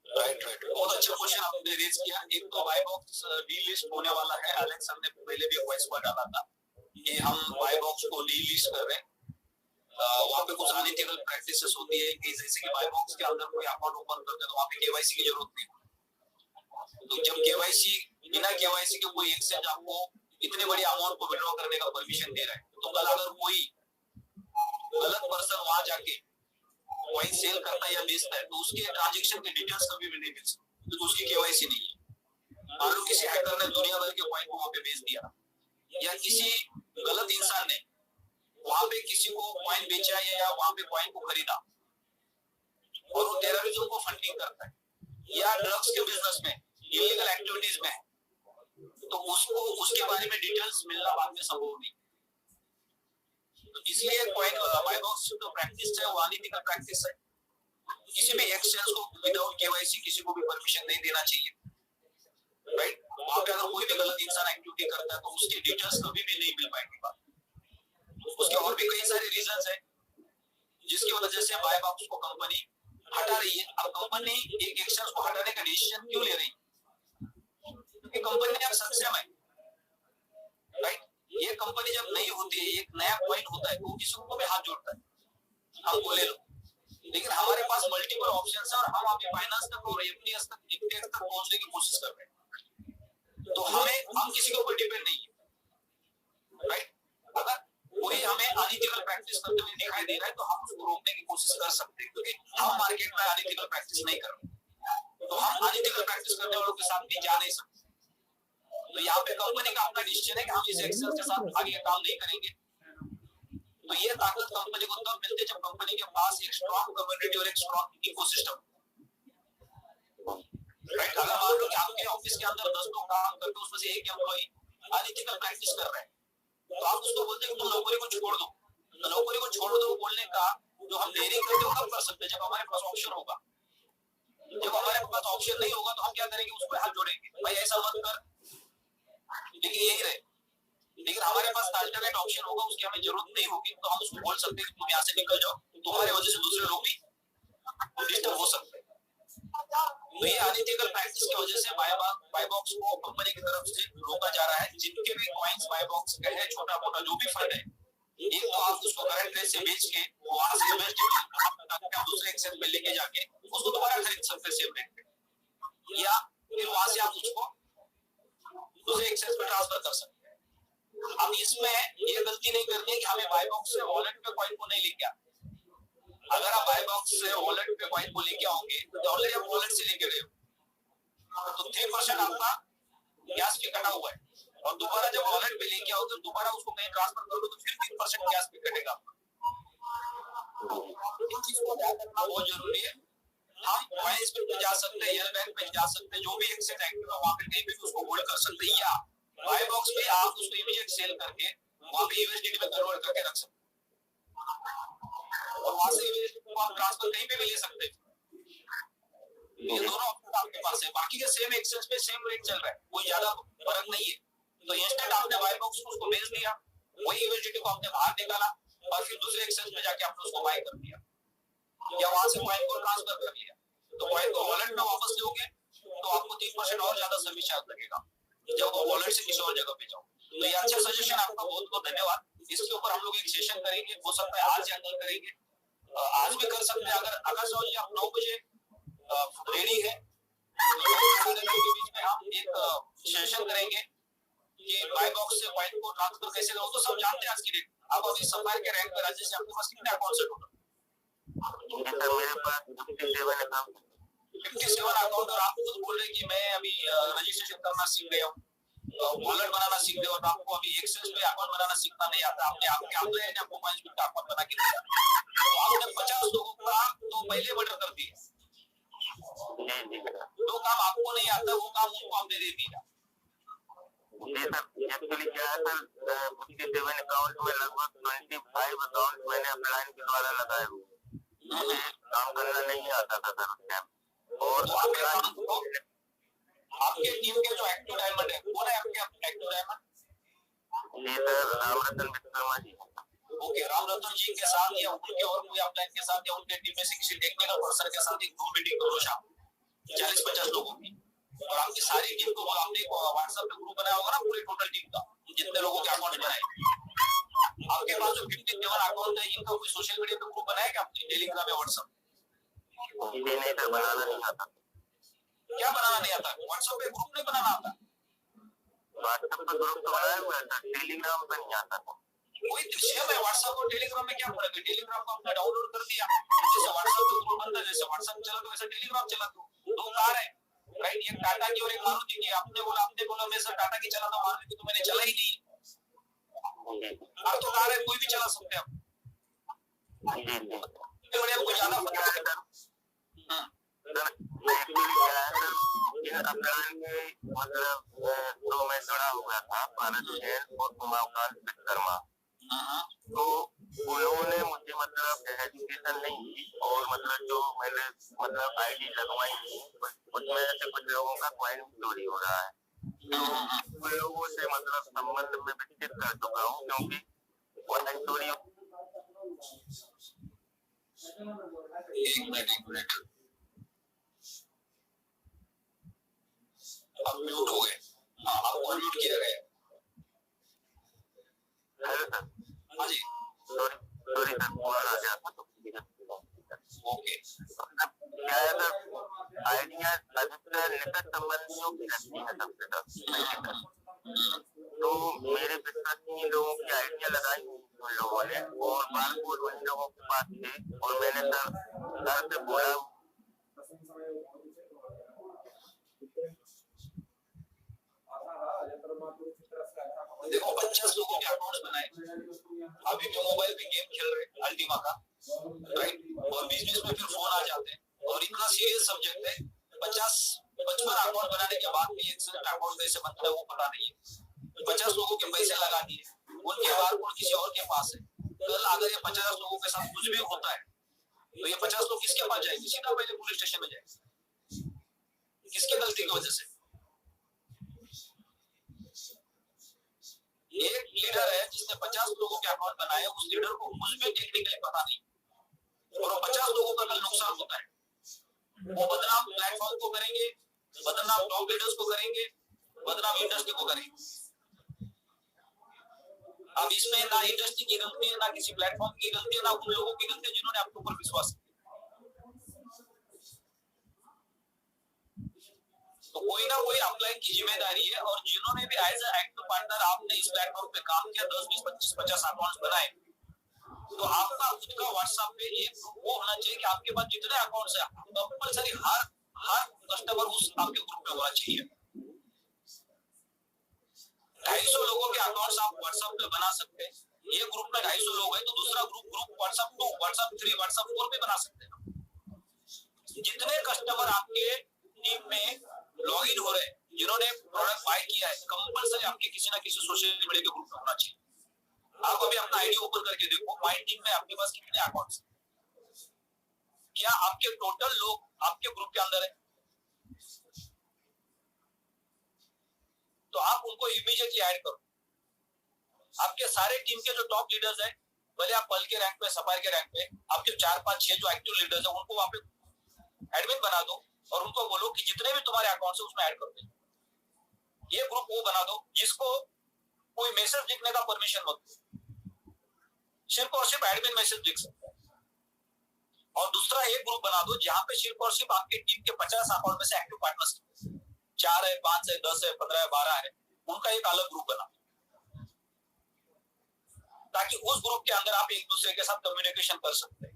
राइट बहुत अच्छा क्वेश्चन आपने रेज किया। एक तो वाई बॉक्स डीलिस्ट होने वाला है। एलेक्स हमने पहले भी वॉइस पर डाला था कि हम वाई बॉक्स को डीलिस्ट कर रहे हैं। वहाँ पे कुछ अनइथिकल प्रैक्टिसेस होती है कि जैसे कि वाई बॉक्स के अंदर कोई अकाउंट ओपन करते हैं तो वहाँ पे केवाईसी की जरूरत नहीं। तो जब केवाईसी बिना केवाईसी के कोई एक्सचेंज आपको इतनी बड़ी अमाउंट को विड्रॉ करने का परमिशन दे रहा है, तो कल अगर कोई गलत पर्सन वहां जाके कॉइन सेल करता है या बेचता है तो उसके ट्रांजैक्शन के डिटेल्स कभी भी नहीं मिल सकते, तो उसकी केवाईसी नहीं है। मान लो किसी हैकर ने दुनिया भर के कॉइन को वहां पे बेच दिया, या किसी गलत इंसान ने वहां पे किसी को कॉइन बेचा या वहां पे कॉइन को खरीदा और वो टेररिज्म को फंडिंग करता है या ड्रग्स के बिजनेस में इलीगल एक्टिविटीज में, तो उसको उसके बारे में डिटेल्स मिलना बाद में संभव नहीं। तो इसलिए कॉइन वाई बॉक्स जो प्रैक्टिस है वो अनइथिकल प्रैक्टिस है। किसी भी एक्सचेंज को विदाउट केवाईसी किसी को भी परमिशन नहीं देना चाहिए, राइट। वहां पे अगर कोई भी गलत इंसान एक्टिविटी करता है तो उसकी डिटेल्स कभी भी नहीं मिल पाएंगी। उसके और भी कई सारे रीजंस है जिसकी वजह से वाई बॉक्स को कंपनी हटा रही है। अब कंपनी एक एक्सचेंज को हटाने का डिसीजन क्यों ले रही है? क्योंकि कंपनी अब सक्षम है, राइट। ये कंपनी जब नहीं होती है, एक नया कॉइन होता है तो किसी को भी हाथ जोड़ता है, हमको ले लो। लेकिन हमारे पास मल्टीपल ऑप्शंस है और हम अभी फाइनेंस तक और एफडीएस तक इंटेक्स तक पहुंचने की कोशिश कर रहे हैं। तो हम किसी के ऊपर डिपेंड नहीं है, राइट। अगर कोई हमें अनइथिकल प्रैक्टिस करते हुए दिखाई दे रहा है तो हम उसको रोकने की कोशिश कर सकते हैं, क्योंकि हम मार्केट में अनइथिकल प्रैक्टिस नहीं कर रहे। तो हम अनइथिकल प्रैक्टिस करने वालों के साथ भी जा नहीं सकते। तो यहाँ पे कंपनी का अपना डिसीजन है कि हम इस एक्सेस के साथ आगे काम नहीं करेंगे। तो ये ताकत कंपनी को तब मिलती है जब कंपनी के पास एक स्ट्रांग कम्युनिटी और एक स्ट्रांग इकोसिस्टम, राइट। अगर मान लो कि आपके ऑफिस के अंदर 10 लोग काम करते हैं, उसमें से एक एम्प्लॉय अनइथिकल प्रैक्टिस कर रहा है, तो आप उसको बोलते हैं कि तुम नौकरी को छोड़ दो। तो नौकरी को छोड़ दो बोलने का जो हम देरी करते हो कब कर सकते हैं? जब हमारे पास ऑप्शन होगा। जब हमारे पास ऑप्शन नहीं होगा तो हम क्या करेंगे? उसको हाथ जोड़ेंगे, भाई ऐसा मत कर, लेकिन यही रहे। लेकिन हमारे पास अल्टरनेट ऑप्शन होगा, उसकी हमें जरूरत नहीं होगी, तो हम उसको बोल सकते हैं कि तुम यहाँ से निकल जाओ, तुम्हारे वजह से दूसरे लोग भी डिस्टर्ब हो सकते हैं। तो ये अनइथिकल प्रैक्टिस की वजह से वाई बॉक्स को कंपनी की तरफ से रोका जा रहा है। जिनके भी कॉइन्स वाई बॉक्स के है, छोटा मोटा जो भी फंड है, एक तो आप उसको करंट रेट से बेच के वहां से इन्वेस्ट दूसरे एक्सचेंज पे लेके जाके उसको दोबारा खरीद सकते हैं सेम रेट पे, या फिर वहां से आप उसको दूसरे एक्सचेंज पे ट्रांसफर कर सकते हैं। अब इसमें ये गलती नहीं करनी है कि हमें वाई बॉक्स से वॉलेट पे कॉइन को नहीं लेके आना। अगर आप वाई बॉक्स से वॉलेट पे कॉइन को लेके आओगे तो ऑलरेडी आप वॉलेट से लेके गए हो, तो 3% आपका गैस पे कटा हुआ है, और दोबारा जब वॉलेट पे लेके आओगे तो दोबारा उसको कहीं ट्रांसफर करोगे तो फिर 3% गैस पे कटेगा। इन चीजों को ध्यान रखना बहुत जरूरी है। हम कॉइन्स पे जा सकते हैं, एयर बैंक पे जा सकते हैं, जो भी एक्सचेंज एक्टिव है वहां पे कहीं भी उसको होल्ड कर सकते हैं, या वाई बॉक्स पे आप उसको इमीडिएट सेल करके वहां पे यूएसडीटी में कन्वर्ट करके रख सकते हैं, और वहां से यूएसडीटी को आप ट्रांसफर कहीं पे भी ले सकते हैं। ये दोनों ऑप्शन आपके पास है। बाकी के सेम एक्सचेंज पे सेम रेट चल रहा है, कोई ज्यादा फर्क नहीं है। तो इंस्टेंट आपने वाई बॉक्स को उसको बेच दिया, वही यूएसडीटी को आपने बाहर निकाला और फिर दूसरे एक्सचेंज में जाके आपने उसको बाय कर दिया, या वहां से कॉइन को ट्रांसफर कर लिया। तो कॉइन को वॉलेट में वापस लोगे तो आपको 3% और ज्यादा सर्विस चार्ज लगेगा जब वो वॉलेट से किसी और जगह पे जाओ। तो ये अच्छा सजेशन, आपका बहुत बहुत धन्यवाद। इसके ऊपर हम लोग एक सेशन करेंगे, हो सकता है आज या कल करेंगे, आज भी कर सकते हैं। अगर आकाश राव जी आप 9 बजे रेडी है तो के बीच में हम एक सेशन करेंगे कि वाई बॉक्स से कॉइन को ट्रांसफर कैसे करो। तो सब जानते हैं आज की डेट। आप अभी सफायर के रैंक पर राज्य से आपके पास कितने अकाउंट है टोटल? मेरे पास 57 अकाउंट, और आप खुद बोल रहे हैं कि मैं अभी रजिस्ट्रेशन करना सीख गया हूँ, वॉलेट बनाना सीख गया, और आपको अभी एक्सेस पे अकाउंट बनाना सीखना नहीं आता। आपने आपके एम्प्लॉय ने आपको 5 मिनट का अकाउंट बना के दिया, तो आपने 50 लोगों का तो पहले मर्डर कर दिया। जो काम आपको नहीं आता वो काम उनको आप दे दिया। एक्चुअली क्या है सर, 57 अकाउंट में लगभग 25 अकाउंट मैंने अपलाइन के द्वारा लगाए हुए, मुझे काम करना नहीं आता था सर उस टाइम। और आपके टीम के जो एक्टिव डायमंड है, कौन है आपके एक्टिव डायमंड? ये सर रामरतन विश्वकर्मा जी। ओके, राम रतन जी के साथ या उनके और कोई अपलाइन के साथ या उनके टीम में से किसी टेक्निकल पर्सन के साथ एक जूम मीटिंग करो शाम 40-50 लोगों की, और आपकी सारी टीम को आपने व्हाट्सएप पे ग्रुप बनाया होगा ना पूरी टोटल टीम का, जितने लोगों के अकाउंट बनाए आपके पास जो 57 अकाउंट है, इनका कोई सोशल मीडिया पे ग्रुप बनाया क्या आपने? टेलीग्राम या व्हाट्सएप? ये नहीं सर, बनाना नहीं आता। क्या बनाना नहीं आता? व्हाट्सएप पे ग्रुप नहीं बनाना आता? व्हाट्सएप पे ग्रुप तो बनाया हुआ था, टेलीग्राम पे नहीं आता था। कोई सेम है, व्हाट्सएप और टेलीग्राम में क्या फर्क है? टेलीग्राम को आपने डाउनलोड कर दिया, जैसे व्हाट्सएप पे ग्रुप बनता है, जैसे व्हाट्सएप चला तो वैसे टेलीग्राम चला दो। दो कार है, राइट? एक टाटा की और एक मारुति की। आपने बोला मैं सर टाटा की चलाता हूं, मारुति तो मैंने चला ही नहीं। आप तो कार है, कोई भी चला सकते हैं आप। बढ़िया, कोई ज्यादा फर्क है सर? मतलब मैं जुड़ा हुआ था भारत जैन और उमाकांत विश्वकर्मा, तो उन्होंने मुझे मतलब एजुकेशन नहीं की, और मतलब जो मैंने मतलब आईडी लगवाई थी उसमें से कुछ लोगों का क्वाइन चोरी हो रहा है। तो उन लोगों से मतलब संबंध में विकसित कर चुका हूँ, क्योंकि क्वाइन चोरी। एक मिनट, आप म्यूट हो गए। हाँ, आपको अनम्यूट किया गया। Hello sir. हाँ जी, सॉरी सर, फोन आ गया था तो। ओके। क्या है सर, आइडिया अधिकतर निकट संबंधियों की लगती है सबसे ज्यादा। तो मेरे विश्वसनीय लोगों की आइडिया लगाई उन लोगों ने, और बारकोड उन लोगों के पास थे, और मैंने सर से बोला। देखो 50 लोगों के अकाउंट्स बनाए, अभी भी मोबाइल पे गेम खेल रहे अल्टीमा का, राइट? और बीच में फिर फोन आ जाते हैं, और इतना सीरियस सब्जेक्ट है। 50-55 अकाउंट बनाने के बाद भी एक अकाउंट कैसे बनता है वो पता नहीं है। 50 लोगों के पैसे लगा दिए, उनके बारकोड किसी और के पास है। कल अगर ये 50 लोगों के साथ कुछ भी होता है तो ये 50 लोग किसके पास जाएंगे? सीधा पहले पुलिस स्टेशन में जाएंगे। किसके गलती की वजह से? एक लीडर है जिसने 50 लोगों के अकाउंट बनाए, उस लीडर को कुछ भी टेक्निकली पता नहीं, और 50 लोगों का कल नुकसान होता है। वो बदनाम प्लेटफॉर्म को करेंगे, बदनाम टॉप लीडर्स को करेंगे, बदनाम इंडस्ट्री को करेंगे। अब इसमें ना इंडस्ट्री की गलती है, ना किसी प्लेटफॉर्म की गलती है, ना उन लोगों की गलती है जिन्होंने आपके ऊपर विश्वास किया। तो कोई ना कोई अपलाइन की जिम्मेदारी है, और जिन्होंने भी एज ए एक्टिव पार्टनर आपने इस प्लेटफॉर्म पे काम किया, 10, 20, 25, 50 अकाउंट्स बनाए, तो आपका खुद का व्हाट्सएप पे एक वो होना चाहिए कि आपके पास जितने अकाउंट्स है कंपलसरी हर कस्टमर उस आपके ग्रुप में होना चाहिए। 250 लोगों के अकाउंट्स आप व्हाट्सएप पे बना सकते हैं। ये ग्रुप में 250 लोग हैं तो दूसरा ग्रुप व्हाट्सएप 2, व्हाट्सएप 3, व्हाट्सएप 4 पे बना सकते हैं। जितने कस्टमर आपके टीम में लॉग इन हो रहे हैं, जिन्होंने प्रोडक्ट बाय किया है, कंपलसरी आपके किसी ना किसी सोशल मीडिया के ग्रुप में होना चाहिए। आप अभी अपना आईडी ओपन करके देखो, माय टीम में आपके पास कितने अकाउंट्स हैं? क्या आपके टोटल लोग आपके ग्रुप के अंदर है? तो आप उनको इमीडिएटली ऐड करो। आपके सारे टीम के जो टॉप लीडर्स हैं, भले आप पल के रैंक पे, सफायर के रैंक पे, आपके 4, 5, 6 जो एक्टिव लीडर्स हैं उनको वहां पे एडमिन बना दो, और उनको बोलो कि जितने भी तुम्हारे अकाउंट्स है उसमें ऐड कर दो। ये ग्रुप वो बना दो जिसको कोई मैसेज लिखने का परमिशन मत दो, सिर्फ और सिर्फ एडमिन मैसेज लिख सकता है। और दूसरा एक ग्रुप बना दो जहां पे सिर्फ और सिर्फ आपके टीम के 50 अकाउंट में से एक्टिव पार्टनर्स 4 है, 5 है, 10 है, 15 है, 12 है, उनका एक अलग ग्रुप बना, ताकि उस ग्रुप के अंदर आप एक दूसरे के साथ कम्युनिकेशन कर सकते हैं।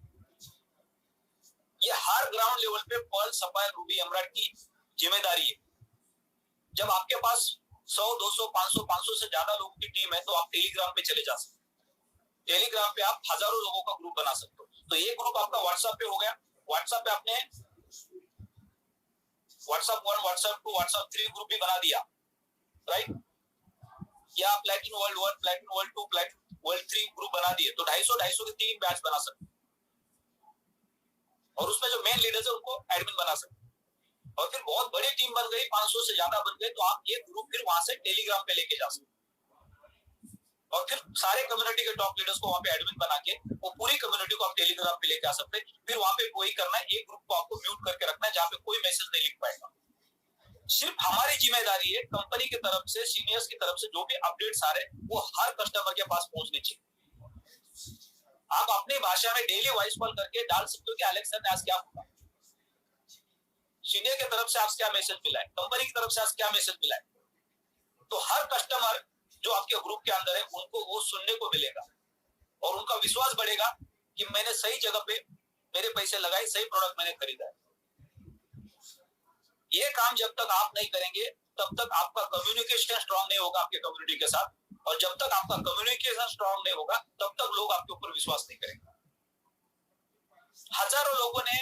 ये हर ग्राउंड लेवल पे पर्ल, सफायर, रूबी, एमराल्ड की जिम्मेदारी है। जब आपके पास 100, 200, 500 से ज्यादा लोगों की टीम है तो आप टेलीग्राम पे चले जा सकते हैं। टेलीग्राम पे आप हजारों लोगों का ग्रुप बना सकते हो। तो ये ग्रुप आपका व्हाट्सएप पे हो गया। व्हाट्सएप पे आपने व्हाट्सएप 1, व्हाट्सएप 2, व्हाट्सएप 3 ग्रुप भी बना दिया, राइट? या platinum world 1, platinum world 2, platinum world 3 group बना दिए, तो 250 के 3 बैच बना सकते, और उसमें जो मेन लीडर्स है उनको एडमिन बना सकते। और फिर बहुत बड़ी टीम बन गई, 500 से ज्यादा बन गए, तो आप ये ग्रुप फिर वहां से टेलीग्राम पे लेके जा सकते, और फिर सारे कम्युनिटी के टॉप लीडर्स को वहां पे एडमिन बना के वो पूरी कम्युनिटी को आप टेलीग्राम पे लेके आ सकते हैं। फिर वहां पे वही करना है, एक ग्रुप को आपको म्यूट करके रखना है जहां पे कोई मैसेज नहीं लिख पाएगा। सिर्फ हमारी जिम्मेदारी है कंपनी की तरफ से, सीनियर्स की तरफ से जो भी अपडेट्स आ रहे हैं वो हर कस्टमर के पास पहुंचने चाहिए। आप अपनी भाषा में डेली वॉइस कॉल करके डाल सकते हो कि एलेक्सा ने आज क्या बोला, सीनियर की तरफ से आज क्या मैसेज मिला है, कंपनी की तरफ से आज क्या मैसेज मिला है। तो हर कस्टमर जो आपके ग्रुप के अंदर है उनको वो सुनने को मिलेगा और उनका विश्वास बढ़ेगा कि मैंने सही जगह पे मेरे पैसे लगाए, सही प्रोडक्ट मैंने खरीदा है। ये काम जब तक आप नहीं करेंगे तब तक आपका कम्युनिकेशन स्ट्रांग नहीं होगा आपके कम्युनिटी के साथ, और जब तक आपका कम्युनिकेशन स्ट्रांग नहीं होगा तब तक लोग आपके ऊपर विश्वास नहीं करेंगे। हजारों लोगों ने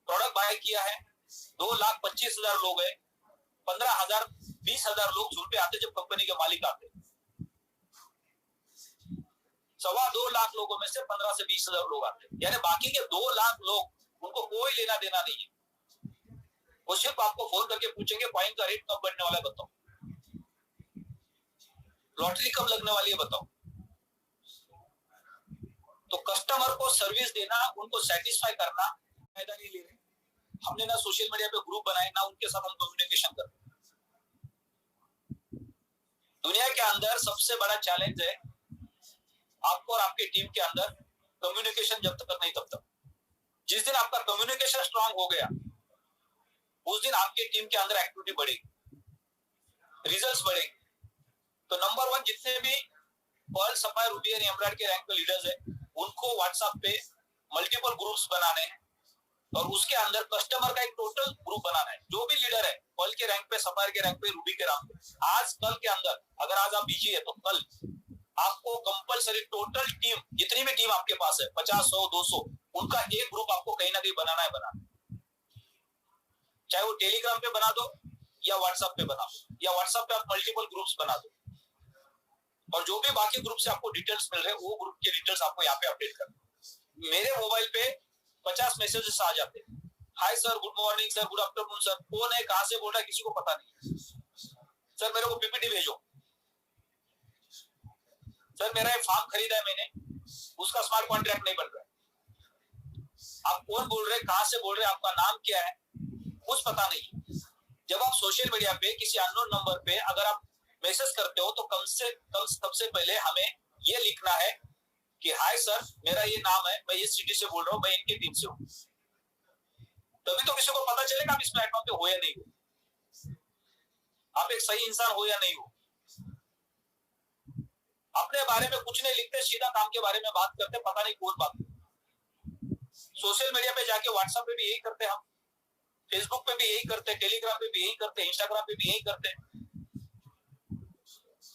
प्रोडक्ट बाय किया है, 2,25,000 लोग हैं, 15,000 20,000 लोग झूल पे आते जब कंपनी के मालिक आते। 2.25 लाख लोगों में से 15 से 20,000 लोग आते, यानी बाकी के 2 लाख लोग उनको कोई लेना देना नहीं है। वो सिर्फ आपको फोन करके पूछेंगे कॉइन का रेट कब बढ़ने वाला है बताओ, लॉटरी कब लगने वाली है बताओ। तो कस्टमर को सर्विस देना, उनको सेटिस्फाई करना फायदा नहीं ले रहे। हमने ना सोशल मीडिया पे ग्रुप बनाए, ना उनके साथ हम कम्युनिकेशन कर रहे। दुनिया के अंदर सबसे बड़ा चैलेंज है आपको और आपकी टीम के अंदर कम्युनिकेशन जब तक नहीं तब तक। जिस दिन आपका कम्युनिकेशन स्ट्रांग हो गया उस दिन आपकी टीम के अंदर एक्टिविटी बढ़ेगी, रिजल्ट्स बढ़ेंगे। तो नंबर 1 जितने भी पर्ल, सफायर, रूबी और एमराल्ड के रैंक पे लीडर्स है उनको व्हाट्सएप पे मल्टीपल ग्रुप्स बनाने हैं और उसके अंदर कस्टमर का एक टोटल ग्रुप बनाना है। जो भी लीडर है पर्ल के रैंक पे, सफायर के रैंक पे, रूबी के रैंक पे, आज कल के अंदर अगर आज आप बिजी है तो कल आपको कंपलसरी टोटल टीम, जितनी भी टीम आपके पास है 50, 100, 200, उनका एक ग्रुप आपको कहीं ना कहीं बनाना है। चाहे वो टेलीग्राम पे बना दो या व्हाट्सएप पे बना दो, या व्हाट्सएप पे आप मल्टीपल ग्रुप्स बना दो, और जो भी बाकी ग्रुप से आपको डिटेल्स मिल रहे हैं वो ग्रुप के डिटेल्स आपको यहाँ पे अपडेट कर दो। मेरे मोबाइल पे 50 मैसेजेस आ जाते हैं, hi sir, good morning sir, good afternoon sir, कौन है, कहां से बोल रहा है, किसी को पता नहीं। सर मेरे को पीपीटी भेजो, सर मेरा एक फार्म खरीदा है मैंने, उसका स्मार्ट कॉन्ट्रैक्ट नहीं बन रहा है। आप कौन बोल रहे हैं, कहां से बोल रहे हैं, आपका नाम क्या है, कुछ पता नहीं। जब आप सोशल मीडिया पे किसी अननोन नंबर पे अगर आप मैसेज करते हो तो कम से कम सबसे पहले हमें ये लिखना है कि हाय सर, मेरा ये नाम है, मैं इस सिटी से बोल रहा हूँ, मैं इनकी टीम से हूँ। तभी तो किसी को पता चलेगा आप इस प्लेटफॉर्म पे हो या नहीं हो, आप एक सही इंसान हो या नहीं हो। अपने बारे में कुछ नहीं लिखते, सीधा काम के बारे में बात करते, पता नहीं कौन बात। सोशल मीडिया पे जाके व्हाट्सएप पे भी यही करते हम, फेसबुक पे भी यही करते, टेलीग्राम पे भी यही करते, इंस्टाग्राम पे भी यही करते।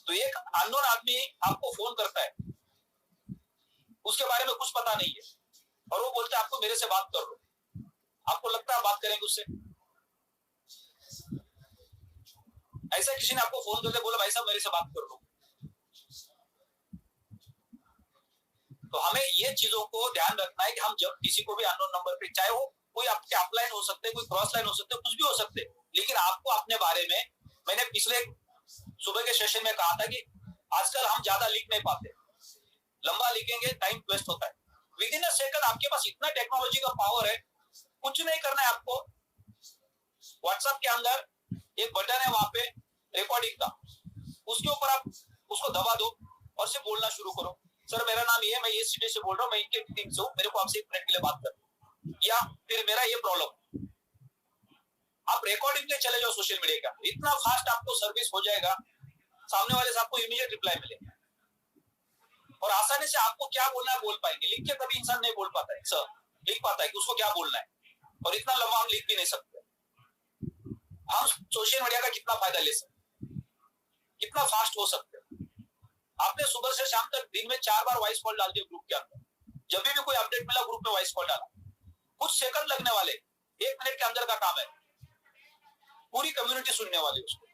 तो एक अननोन आदमी आपको फोन करता है, उसके बारे में कुछ पता नहीं है, और वो बोलता है आपको मेरे से बात कर लो। आपको लगता है बात करेंगे उससे? ऐसा किसी ने आपको फोन करके बोला भाई साहब मेरे से बात कर लो। तो हमें ये चीजों को ध्यान रखना है कि हम जब किसी को भी अननोन नंबर पे, चाहे वो कोई आपके अपलाइन हो सकते हैं, कोई क्रॉस लाइन हो सकते हैं, कुछ भी हो सकते हैं, लेकिन आपको अपने बारे में, मैंने पिछले सुबह के सेशन में कहा था कि आजकल हम ज्यादा लिख नहीं पाते, लंबा लिखेंगे टाइम वेस्ट होता है। विद इन अ सेकंड आपके पास इतना टेक्नोलॉजी का पावर है, कुछ नहीं करना है आपको। व्हाट्सएप के अंदर एक बटन है वहां पे रिकॉर्डिंग का, उसके ऊपर आप उसको दबा दो और सिर्फ बोलना शुरू करो, सर मेरा नाम ये है, मैं ये सिटी से बोल रहा हूँ, मैं इनके टीम से हूँ, मेरे को आपसे 1 मिनट के लिए बात करनी, या फिर मेरा ये प्रॉब्लम। आप रिकॉर्डिंग पे चले जाओ सोशल मीडिया का, इतना फास्ट आपको सर्विस हो जाएगा, सामने वाले से आपको इमीडिएट रिप्लाई मिलेगा, और आसानी से आपको क्या बोलना है बोल पाएंगे। लिख के कभी इंसान नहीं बोल पाता है, सर लिख पाता है कि उसको क्या बोलना है, और इतना लंबा हम लिख भी नहीं सकते। हम सोशल मीडिया का कितना फायदा ले सकते, कितना फास्ट हो सकते। आपने सुबह से शाम तक दिन में 4 बार वॉइस कॉल डाल दिया ग्रुप के अंदर, जब भी कोई अपडेट मिला ग्रुप में वॉइस कॉल डाला, कुछ सेकंड लगने वाले, 1 मिनट के अंदर का काम है, पूरी कम्युनिटी सुनने वाली उसको।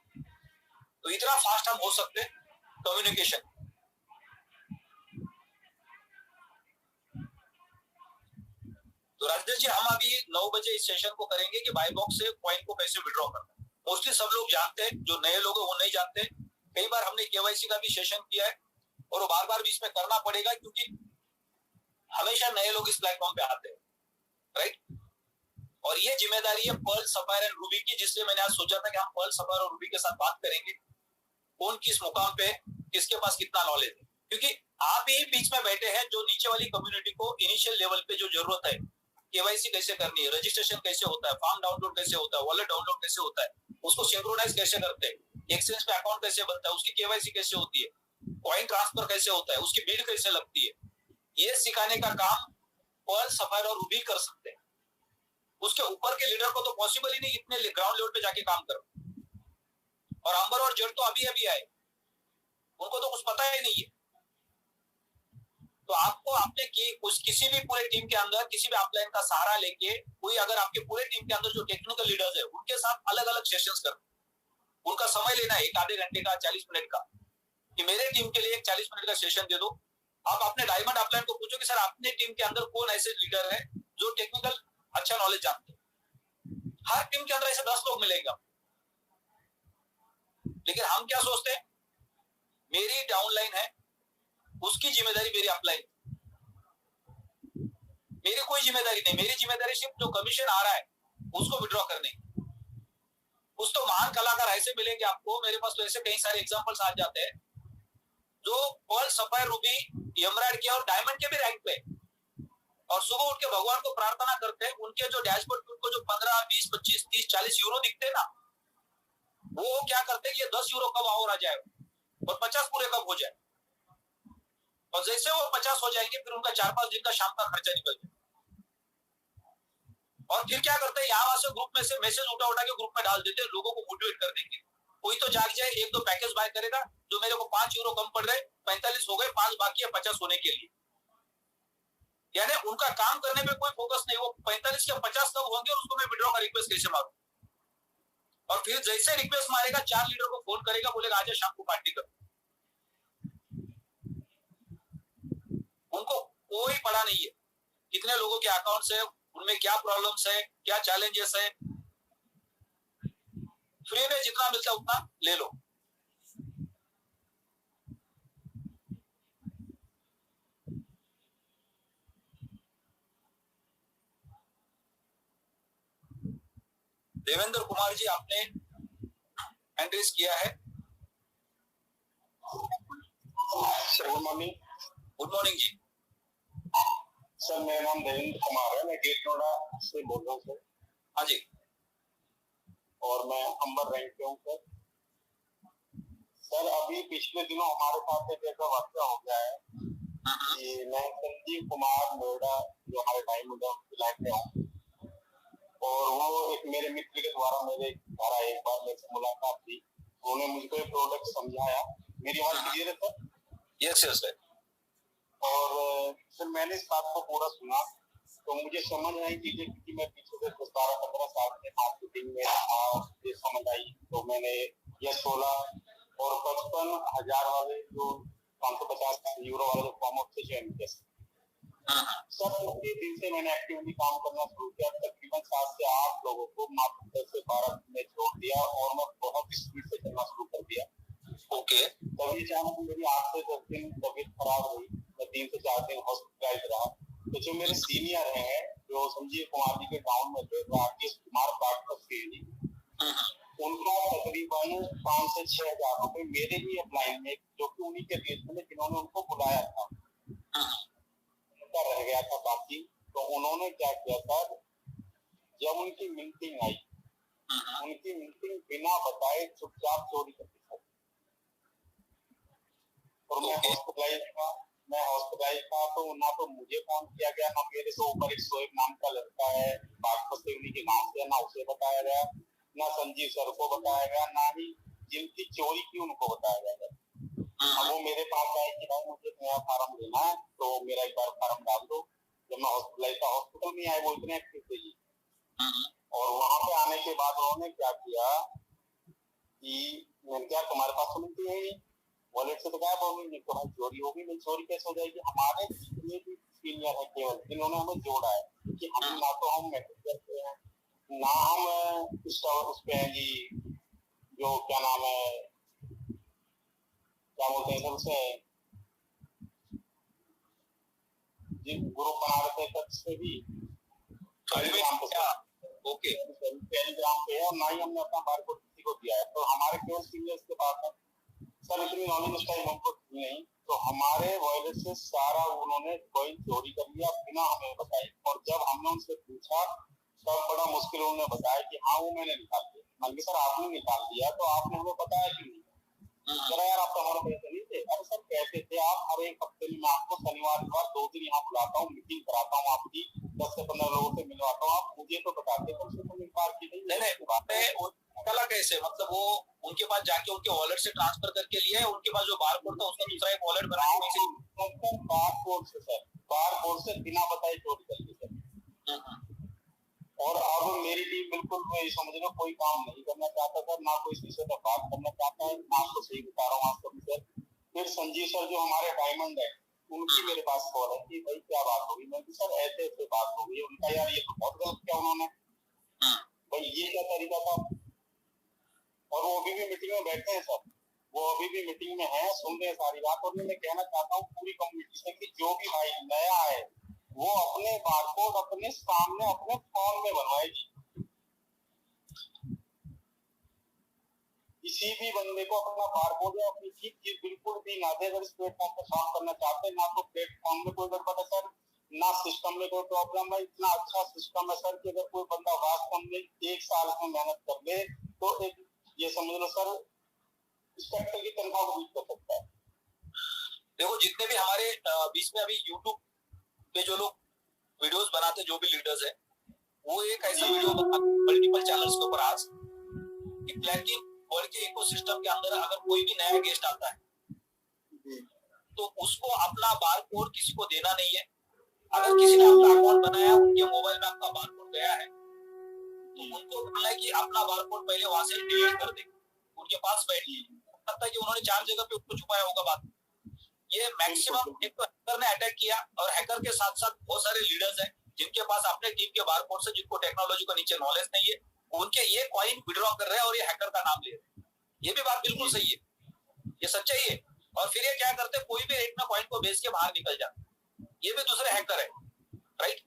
तो इतना फास्ट हम हो सकते कम्युनिकेशन। तो राजेश जी हम अभी 9 बजे इस सेशन को करेंगे कि बाय बॉक्स से कॉइन को कैसे विड्रॉ करना है। मोस्टली सब लोग जानते हैं, जो नए लोग हैं वो नहीं जानते। कई बार हमने केवाईसी का भी सेशन किया है और वो बार बार भी इसमें करना पड़ेगा, क्योंकि हमेशा नए लोग इस प्लेटफॉर्म पे आते हैं, राइट। और ये जिम्मेदारी है पर्ल, सफायर एंड रूबी की, जिससे मैंने आज सोचा था कि हम पर्ल, सफायर और रूबी के साथ बात करेंगे, कौन किस मुकाम पे, किसके पास कितना नॉलेज है। क्योंकि आप ही बीच में बैठे हैं जो नीचे वाली कम्युनिटी को इनिशियल लेवल पे जो जरूरत है, केवाईसी कैसे करनी है, रजिस्ट्रेशन कैसे होता है, फॉर्म डाउनलोड कैसे होता है, वॉलेट डाउनलोड कैसे होता है, उसको सिंक्रोनाइज कैसे करते हैं, एक्सचेंज पे अकाउंट कैसे बनता है, उसकी केवाईसी कैसे होती है, कॉइन ट्रांसफर कैसे होता है, उसकी बिल कैसे लगती है, ये सिखाने का काम पर्ल, सफायर और रूबी कर सकते हैं। उसके ऊपर के लीडर को तो पॉसिबल ही नहीं इतने ग्राउंड लेवल पे जाके काम करो। और अंबर और जेड तो अभी आए, उनको तो कुछ पता ही नहीं है। तो आपको आपने किसी भी पूरे टीम के अंदर किसी भी अपलाइन का सहारा लेके, कोई अगर आपके पूरे टीम के अंदर जो टेक्निकल लीडर्स है उनके साथ अलग अलग सेशंस कर, उनका समय लेना है 1 आधे घंटे का, 40 मिनट का, कि मेरे टीम के लिए एक 40 मिनट का सेशन दे दो। आप अपने डायमंड अपलाइन को पूछो कि सर अपने टीम के अंदर कौन ऐसे लीडर है जो टेक्निकल अच्छा नॉलेज जानते हैं। हर टीम के अंदर ऐसे 10 लोग मिलेंगे। लेकिन हम क्या सोचते हैं, मेरी डाउनलाइन है, उसकी जिम्मेदारी मेरी अपलाइन, मेरी कोई जिम्मेदारी नहीं। मेरी जिम्मेदारी सिर्फ जो कमीशन आ रहा है उसको विड्रॉ करने। कुछ तो महान कलाकार ऐसे मिलेंगे आपको, मेरे पास तो ऐसे कई सारे एग्जांपल्स आ जाते हैं जो पर्ल, सफायर, रूबी, एमराल्ड के और डायमंड के भी रैंक पे, और सुबह उठ के भगवान को प्रार्थना करते हैं। उनके जो डैशबोर्ड पे उनको जो 15, 20, 25, 30, 40 यूरो दिखते हैं ना, वो क्या करते हैं कि ये 10 यूरो कब और आ जाए और 50 पूरे कब हो जाए। और जैसे वो 50 हो जाएंगे फिर उनका 4-5 दिन का शाम का खर्चा निकल जाए। और फिर क्या करते हैं, यहाँ से ग्रुप में से मैसेज उठा के ग्रुप में डाल देते हैं, लोगों को मोटिवेट कर देंगे। कोई तो जाग जाए, 1-2 पैकेज बाय करेगा जो मेरे को 5 यूरो कम पड़ रहे, 45 हो गए, 5 बाकी है 50 होने के लिए। यानी उनका काम करने पे कोई फोकस नहीं, वो 45 या 50 कब होंगे और उसको मैं विड्रॉ का रिक्वेस्ट कैसे मारूं। और फिर जैसे रिक्वेस्ट मारेगा 4 लीडर को फोन करेगा, बोलेगा आज शाम को पार्टी कर। उनको कोई पड़ा नहीं है कितने लोगों के अकाउंट्स है, उनमें क्या प्रॉब्लम्स है, क्या चैलेंजेस है। फ्री में जितना मिलता है उतना ले लो। देवेंद्र कुमार जी आपने एंट्रीज किया है। Sir good morning. Good morning जी। सर मेरा नाम देवेंद्र कुमार है, मैं गेट नोएडा से बोल रहा हूँ सर। हाँ जी। और मैं अंबर रैंक पे हूँ सर। सर अभी पिछले दिनों हमारे साथ एक ऐसा वाकया हो गया है कि मैं संजीव कुमार नोएडा जो हमारे टाइम में उसकी लाइफ में हूँ, और वो एक मेरे मित्र के द्वारा मेरे घर आए, एक बार मेरे से मुलाकात थी, उन्होंने मुझको एक प्रोडक्ट समझाया। मेरी आवाज क्लियर है सर? Yes yes sir. और फिर मैंने इस बात को पूरा सुना तो मुझे समझ आई चीजें, क्योंकि मैं पीछे से 12-15 साल से मार्केटिंग में मुझे समझ आई। तो मैंने ये 16 और 55,000 वाले जो 550 यूरो वाले जो फॉर्म ऑफ से ज्वाइन किया सर। उसी दिन से मैंने एक्टिवली काम करना शुरू किया। तकरीबन 7 से 8 लोगों को मात्र 10 से 12 दिन में छोड़ दिया और मैं बहुत स्पीड से चलना शुरू कर दिया। ओके। तभी अचानक मेरी 8 से 10 दिन तबीयत खराब हुई, मैं 3 से 4 दिन हॉस्पिटलाइज रहा। तो जो मेरे सीनियर हैं जो संजीव कुमार जी के गाँव में थे, राकेश कुमार बागपत जी, उनका तकरीबन 5 से 6 हजार रुपए मेरे ही अपलाइन में, जो कि उन्हीं के देश में जिन्होंने उनको बुलाया था, रह गया था बाकी। तो उन्होंने क्या किया सर, जब उनकी मीटिंग आई, उनकी मीटिंग बिना बताए चुपचाप चोरी कर दी सर। और मैं हॉस्पिटलाइज था तो ना तो मुझे फोन किया गया, ना मेरे से ऊपर एक शोएब नाम का लड़का है बागपत से, उन्हीं के नाम से, ना उसे बताया गया, ना संजीव सर को बताया गया, ना ही जिनकी चोरी की उनको बताया गया। वो मेरे पास आए कि भाई मुझे नया फार्म लेना है, तो मेरा एक बार फार्म डाल दो। जब मैं हॉस्पिटल में आए, वो इतने एक्टिव थे जी। और वहां पे आने के बाद उन्होंने क्या किया कि मैंने क्या, तुम्हारे पास तो मिलती है, वॉलेट से तो गायब हो गई। तो भाई चोरी होगी, नहीं चोरी कैसे हो जाएगी, हमारे जितने भी सीनियर है केवल, जिन्होंने हमें जोड़ा है कि हम ना तो हम मैसेज करते हैं, ना हम उस पे हैं जी, जो क्या नाम है, क्या बोलते हैं सबसे जिन ग्रुप बना रहे थे तब से भी टेलीग्राम ओके पे है, और ना ही हमने अपना बारकोड किसी को दिया है। तो हमारे केवल सीनियर्स के पास है सर, इतनी नॉलेज उस टाइम हमको थी नहीं, तो हमारे वॉयलेट से सारा उन्होंने कोई चोरी कर लिया बिना हमें बताए। और जब हमने उनसे पूछा तब बड़ा मुश्किल उन्होंने बताया कि हाँ वो मैंने निकाल दिया। मैंने सर आपने निकाल दिया तो आपने हमें बताया क्यों नहीं? जरा यार आप तो हमारे पैसे नहीं थे। अरे सर कहते थे आप हर एक हफ्ते में मैं आपको शनिवार के बाद 2 दिन यहाँ बुलाता हूँ, मीटिंग कराता हूँ आपकी, 10 से 15 लोगों से मिलवाता हूँ, आप मुझे तो बताते कम से कम एक बार की नहीं कला कैसे, मतलब वो उनके पास जाके उनके वॉलेट से ट्रांसफर करके लिया है, उनके पास जो बारकोड था उसका दूसरा एक वॉलेट बना के वैसे बारकोड से बिना बताए चोरी कर ली सर। और अब मेरी टीम बिल्कुल समझ लो कोई काम नहीं करना चाहता सर, ना कोई इस विषय पर बात करना चाहता है। आपको सही बता रहा हूँ आज कभी सर। फिर संजीव सर जो हमारे डायमंड है, उनकी मेरे पास कॉल है कि भाई क्या बात होगी। मैं सर ऐसे ऐसे बात हो गई। उनका यार ये तो बहुत गलत किया उन्होंने, भाई ये क्या तरीका था। और वो अभी भी मीटिंग में बैठे हैं सर, वो अभी भी मीटिंग में है, सुन रहे हैं सारी बात। और मैं कहना चाहता हूँ पूरी कम्युनिटी से कि जो भी भाई नया है वो अपने बारकोड अपने सामने अपने फोन में बनवाएगी। किसी भी बंदे को अपना बारकोड या अपनी चीज बिल्कुल भी ना दे। अगर इस प्लेटफॉर्म पर काम करना चाहते हैं, ना तो प्लेटफॉर्म में कोई गड़बड़ है सर, ना सिस्टम में कोई प्रॉब्लम है। इतना अच्छा सिस्टम है सर कि अगर कोई बंदा वास्तव में 1 साल में मेहनत कर ले तो एक ये समझ लो सर इंस्पेक्टर की तनख्वाह को बीट कर सकता है। देखो जितने भी हमारे बीच में अभी यूट्यूब पे जो लोग वीडियोस बनाते, जो भी लीडर्स है, वो एक ऐसा वीडियो मल्टीपल चैनल्स के ऊपर आज कि प्लैटिनम वर्ल्ड के इकोसिस्टम के अंदर अगर कोई भी नया गेस्ट आता है तो उसको अपना बारकोड किसी को देना नहीं है। अगर किसी ने अपना अकाउंट बनाया, उनके मोबाइल में आपका बारकोड गया है तो उनको बोलना है कि अपना बारकोड पहले वहां से डिलीट कर दे। उनके पास बैठिए, लगता है कि उन्होंने 4 जगह पे उसको छुपाया होगा बात। ये मैक्सिमम एक तो हैकर ने अटैक किया, और हैकर के साथ साथ बहुत सारे लीडर्स हैं जिनके पास अपने टीम के बारकोड से, जिनको टेक्नोलॉजी का नीचे नॉलेज नहीं है, उनके ये कॉइन विड्रॉ कर रहे हैं और ये हैकर का नाम ले रहे हैं। ये भी बात बिल्कुल सही है, ये सच्चाई है। और फिर ये क्या करते हैं, कोई भी रेट में कॉइन को बेच के बाहर निकल जाते, ये भी दूसरे हैकर है, राइट।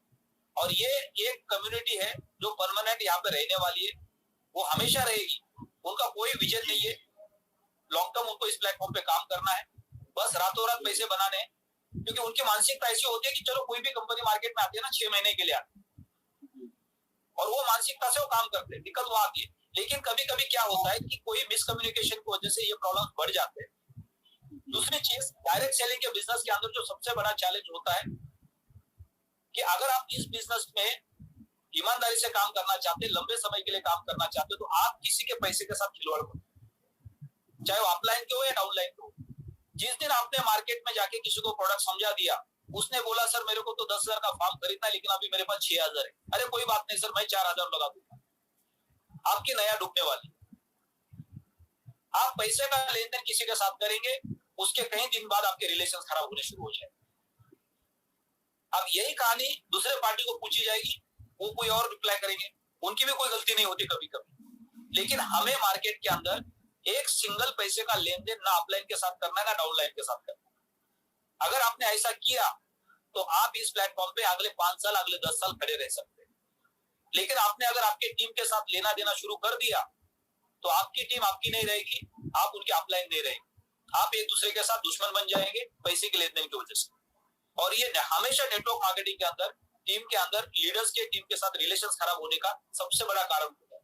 और ये एक कम्युनिटी है जो परमानेंट यहाँ पे रहने वाली है, वो हमेशा रहेगी। उनका कोई विजन नहीं है, लॉन्ग टर्म उनको इस प्लेटफॉर्म पे काम करना है, बस रातों रात पैसे बनाने हैं। क्योंकि उनकी मानसिकता ऐसी होती है कि चलो कोई भी कंपनी मार्केट में आती है ना 6 महीने के लिए आती है, और वो मानसिकता से वो काम करते हैं, दिक्कत वो आती है। लेकिन कभी कभी क्या होता है कि कोई मिसकम्युनिकेशन की वजह से ये प्रॉब्लम बढ़ जाते हैं। दूसरी चीज, डायरेक्ट सेलिंग के बिजनेस के अंदर जो सबसे बड़ा चैलेंज होता है कि अगर आप इस बिजनेस में ईमानदारी से काम करना चाहते, लंबे समय के लिए काम करना चाहते, तो आप किसी के पैसे के साथ खिलवाड़ करो, चाहे वो अपलाइन के हो या डाउनलाइन के हो। जिस दिन आपने मार्केट में जाके किसी को प्रोडक्ट समझा दिया, उसने बोला सर मेरे को तो 10,000 का फॉर्म खरीदना है, लेकिन अभी मेरे पास 6,000 है। अरे कोई बात नहीं सर, मैं 4,000 लगा दूंगा, आपकी नया डूबने वाली। आप पैसे का लेन देन किसी के साथ करेंगे, उसके कई दिन बाद आपके रिलेशन खराब होने शुरू हो जाए। अब यही कहानी दूसरे पार्टी को पूछी जाएगी, वो कोई और रिप्लाई करेंगे, उनकी भी कोई गलती नहीं होती कभी कभी। लेकिन हमें मार्केट के अंदर एक सिंगल पैसे का लेन देन ना अपलाइन के साथ करना है ना डाउनलाइन के साथ करना है। अगर आपने ऐसा किया तो आप इस प्लेटफॉर्म पे अगले 5 साल अगले 10 साल खड़े रह सकते हैं। लेकिन आपने अगर आपके टीम के साथ लेना देना शुरू कर दिया तो आपकी टीम आपकी नहीं रहेगी, आप उनकी अपलाइन नहीं रहेगी, आप एक दूसरे के साथ दुश्मन बन जाएंगे पैसे के लेन देन की वजह से। और ये हमेशा नेटवर्क मार्केटिंग के अंदर, टीम के अंदर, लीडर्स के टीम के साथ रिलेशंस खराब होने का सबसे बड़ा कारण होता है।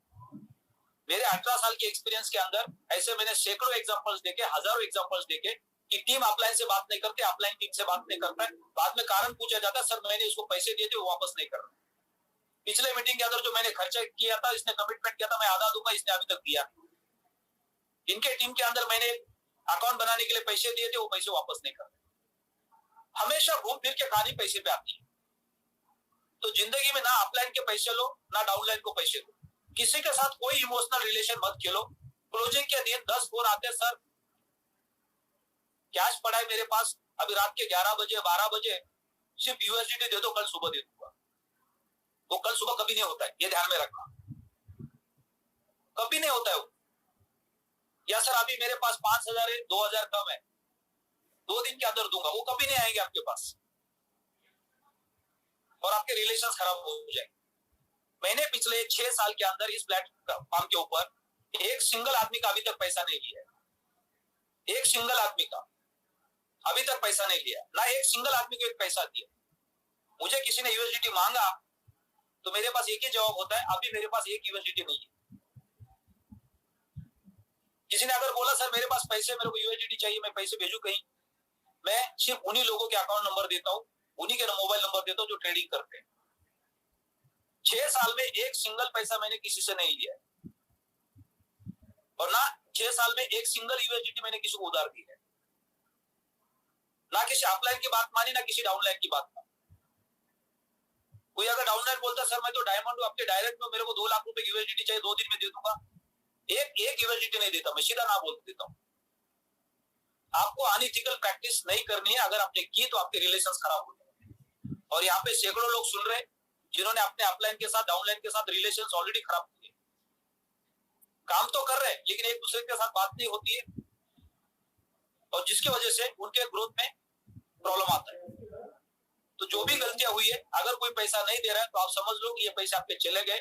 मेरे 18 साल के एक्सपीरियंस के अंदर ऐसे मैंने सैकड़ों एग्जांपल्स देखे, हजारों एग्जांपल्स देखे कि टीम अपलाइन से बात नहीं करते, अपलाइन टीम से बात नहीं करता है। बाद में कारण पूछा जाता है, सर मैंने इसको पैसे दिए थे वो वापस नहीं कर रहा। पिछले मीटिंग के अंदर जो मैंने खर्चा किया था, इसने कमिटमेंट किया था मैं आधा दूंगा, इसने अभी तक दिया। इनके टीम के अंदर मैंने अकाउंट बनाने के लिए पैसे दिए थे, वो पैसे वापस नहीं करते। हमेशा घूम फिर के कहानी पैसे पे आती है। तो जिंदगी में ना अपलाइन के पैसे लो ना डाउनलाइन को पैसे दो। किसी के साथ कोई इमोशनल रिलेशन मत खेलो। क्लोजिंग के दिन 10 फोन आते, सर कैश पड़ा है मेरे पास, अभी रात के 11 बजे 12 बजे सिर्फ यूएसडीटी दे दो, कल सुबह दे दूंगा। वो कल सुबह कभी नहीं होता है, ये ध्यान में रखना, कभी नहीं होता है वो। या सर अभी मेरे पास 5,000 है, 2,000 कम है, 2 दिन के अंदर दूंगा, वो कभी नहीं आएंगे आपके पास और आपके रिलेशंस खराब हो जाएंगे। मैंने पिछले 6 साल के अंदर इस प्लेटफॉर्म के ऊपर एक सिंगल आदमी का अभी तक पैसा नहीं लिया है, एक सिंगल आदमी का अभी तक पैसा नहीं लिया, ना एक सिंगल आदमी को एक पैसा दिया। मुझे किसी ने यूएसडीटी मांगा तो मेरे पास एक ही जवाब होता है, अभी मेरे पास एक यूएसडीटी नहीं है। किसी ने अगर बोला सर मेरे पास पैसे, मेरे को यूएसडीटी चाहिए, मैं पैसे भेजू कहीं, मैं सिर्फ उन्हीं लोगों के अकाउंट नंबर देता हूँ, उन्हीं के मोबाइल नंबर देता हूँ जो ट्रेडिंग करते हैं। 6 साल में एक सिंगल पैसा मैंने किसी से नहीं लिया है, और ना 6 साल में एक सिंगल यूएसडीटी मैंने किसी को उधार दी है, ना किसी अपलाइन की बात मानी, ना किसी डाउनलाइन की बात मानी। कोई अगर डाउनलाइन बोलता है सर मैं तो डायमंड हूं, आपके डायरेक्ट में, मेरे को 2 लाख रुपए यूएसडीटी चाहिए, 2 दिन में दे दूंगा, एक यूएसडीटी नहीं देता, मैं सीधा ना बोल देता हूं। आपको अनइथिकल प्रैक्टिस नहीं करनी है, अगर आपने की तो आपके रिलेशंस खराब हो जाएंगे। और यहाँ पे सैकड़ों लोग सुन रहे जिन्होंने अपने अपलाइन के साथ, डाउनलाइन के साथ रिलेशंस ऑलरेडी खराब किए, काम तो कर रहे हैं लेकिन एक दूसरे के साथ बात नहीं होती है, और जिसकी वजह से उनके ग्रोथ में प्रॉब्लम आता है। तो जो भी गलतियां हुई है, अगर कोई पैसा नहीं दे रहा है तो आप समझ लो कि ये पैसे आपके चले गए,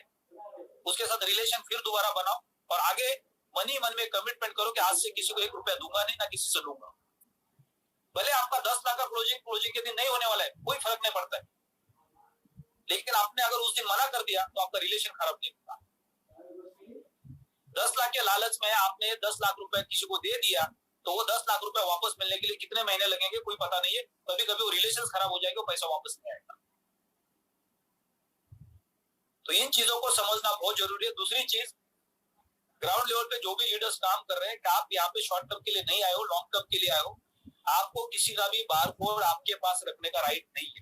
उसके साथ रिलेशन फिर दोबारा बनाओ और आगे मन में कमिटमेंट करो कि आज से किसी को 1 रुपया दूंगा नहीं, ना किसी से लूंगा। भले आपका 10 लाख का क्लोजिंग के दिन नहीं होने वाला है, कोई फर्क नहीं पड़ता है, लेकिन आपने अगर उस दिन मना कर दिया तो आपका रिलेशन खराब नहीं होगा। 10 लाख के लालच में आपने 10 लाख रुपए किसी को दे दिया तो वो 10 लाख रुपए वापस मिलने के लिए कितने महीने लगेंगे कोई पता नहीं है, कभी कभी वो रिलेशन खराब हो जाएगा, पैसा वापस नहीं आएगा। तो इन चीजों को समझना बहुत जरूरी है। दूसरी चीज, ग्राउंड लेवल पे जो भी लीडर्स काम कर रहे हैं कि आप यहाँ पे शॉर्ट टर्म के लिए नहीं आए हो, लॉन्ग टर्म के लिए आए हो, आपको किसी का भी बारकोड आपके पास रखने का राइट नहीं है।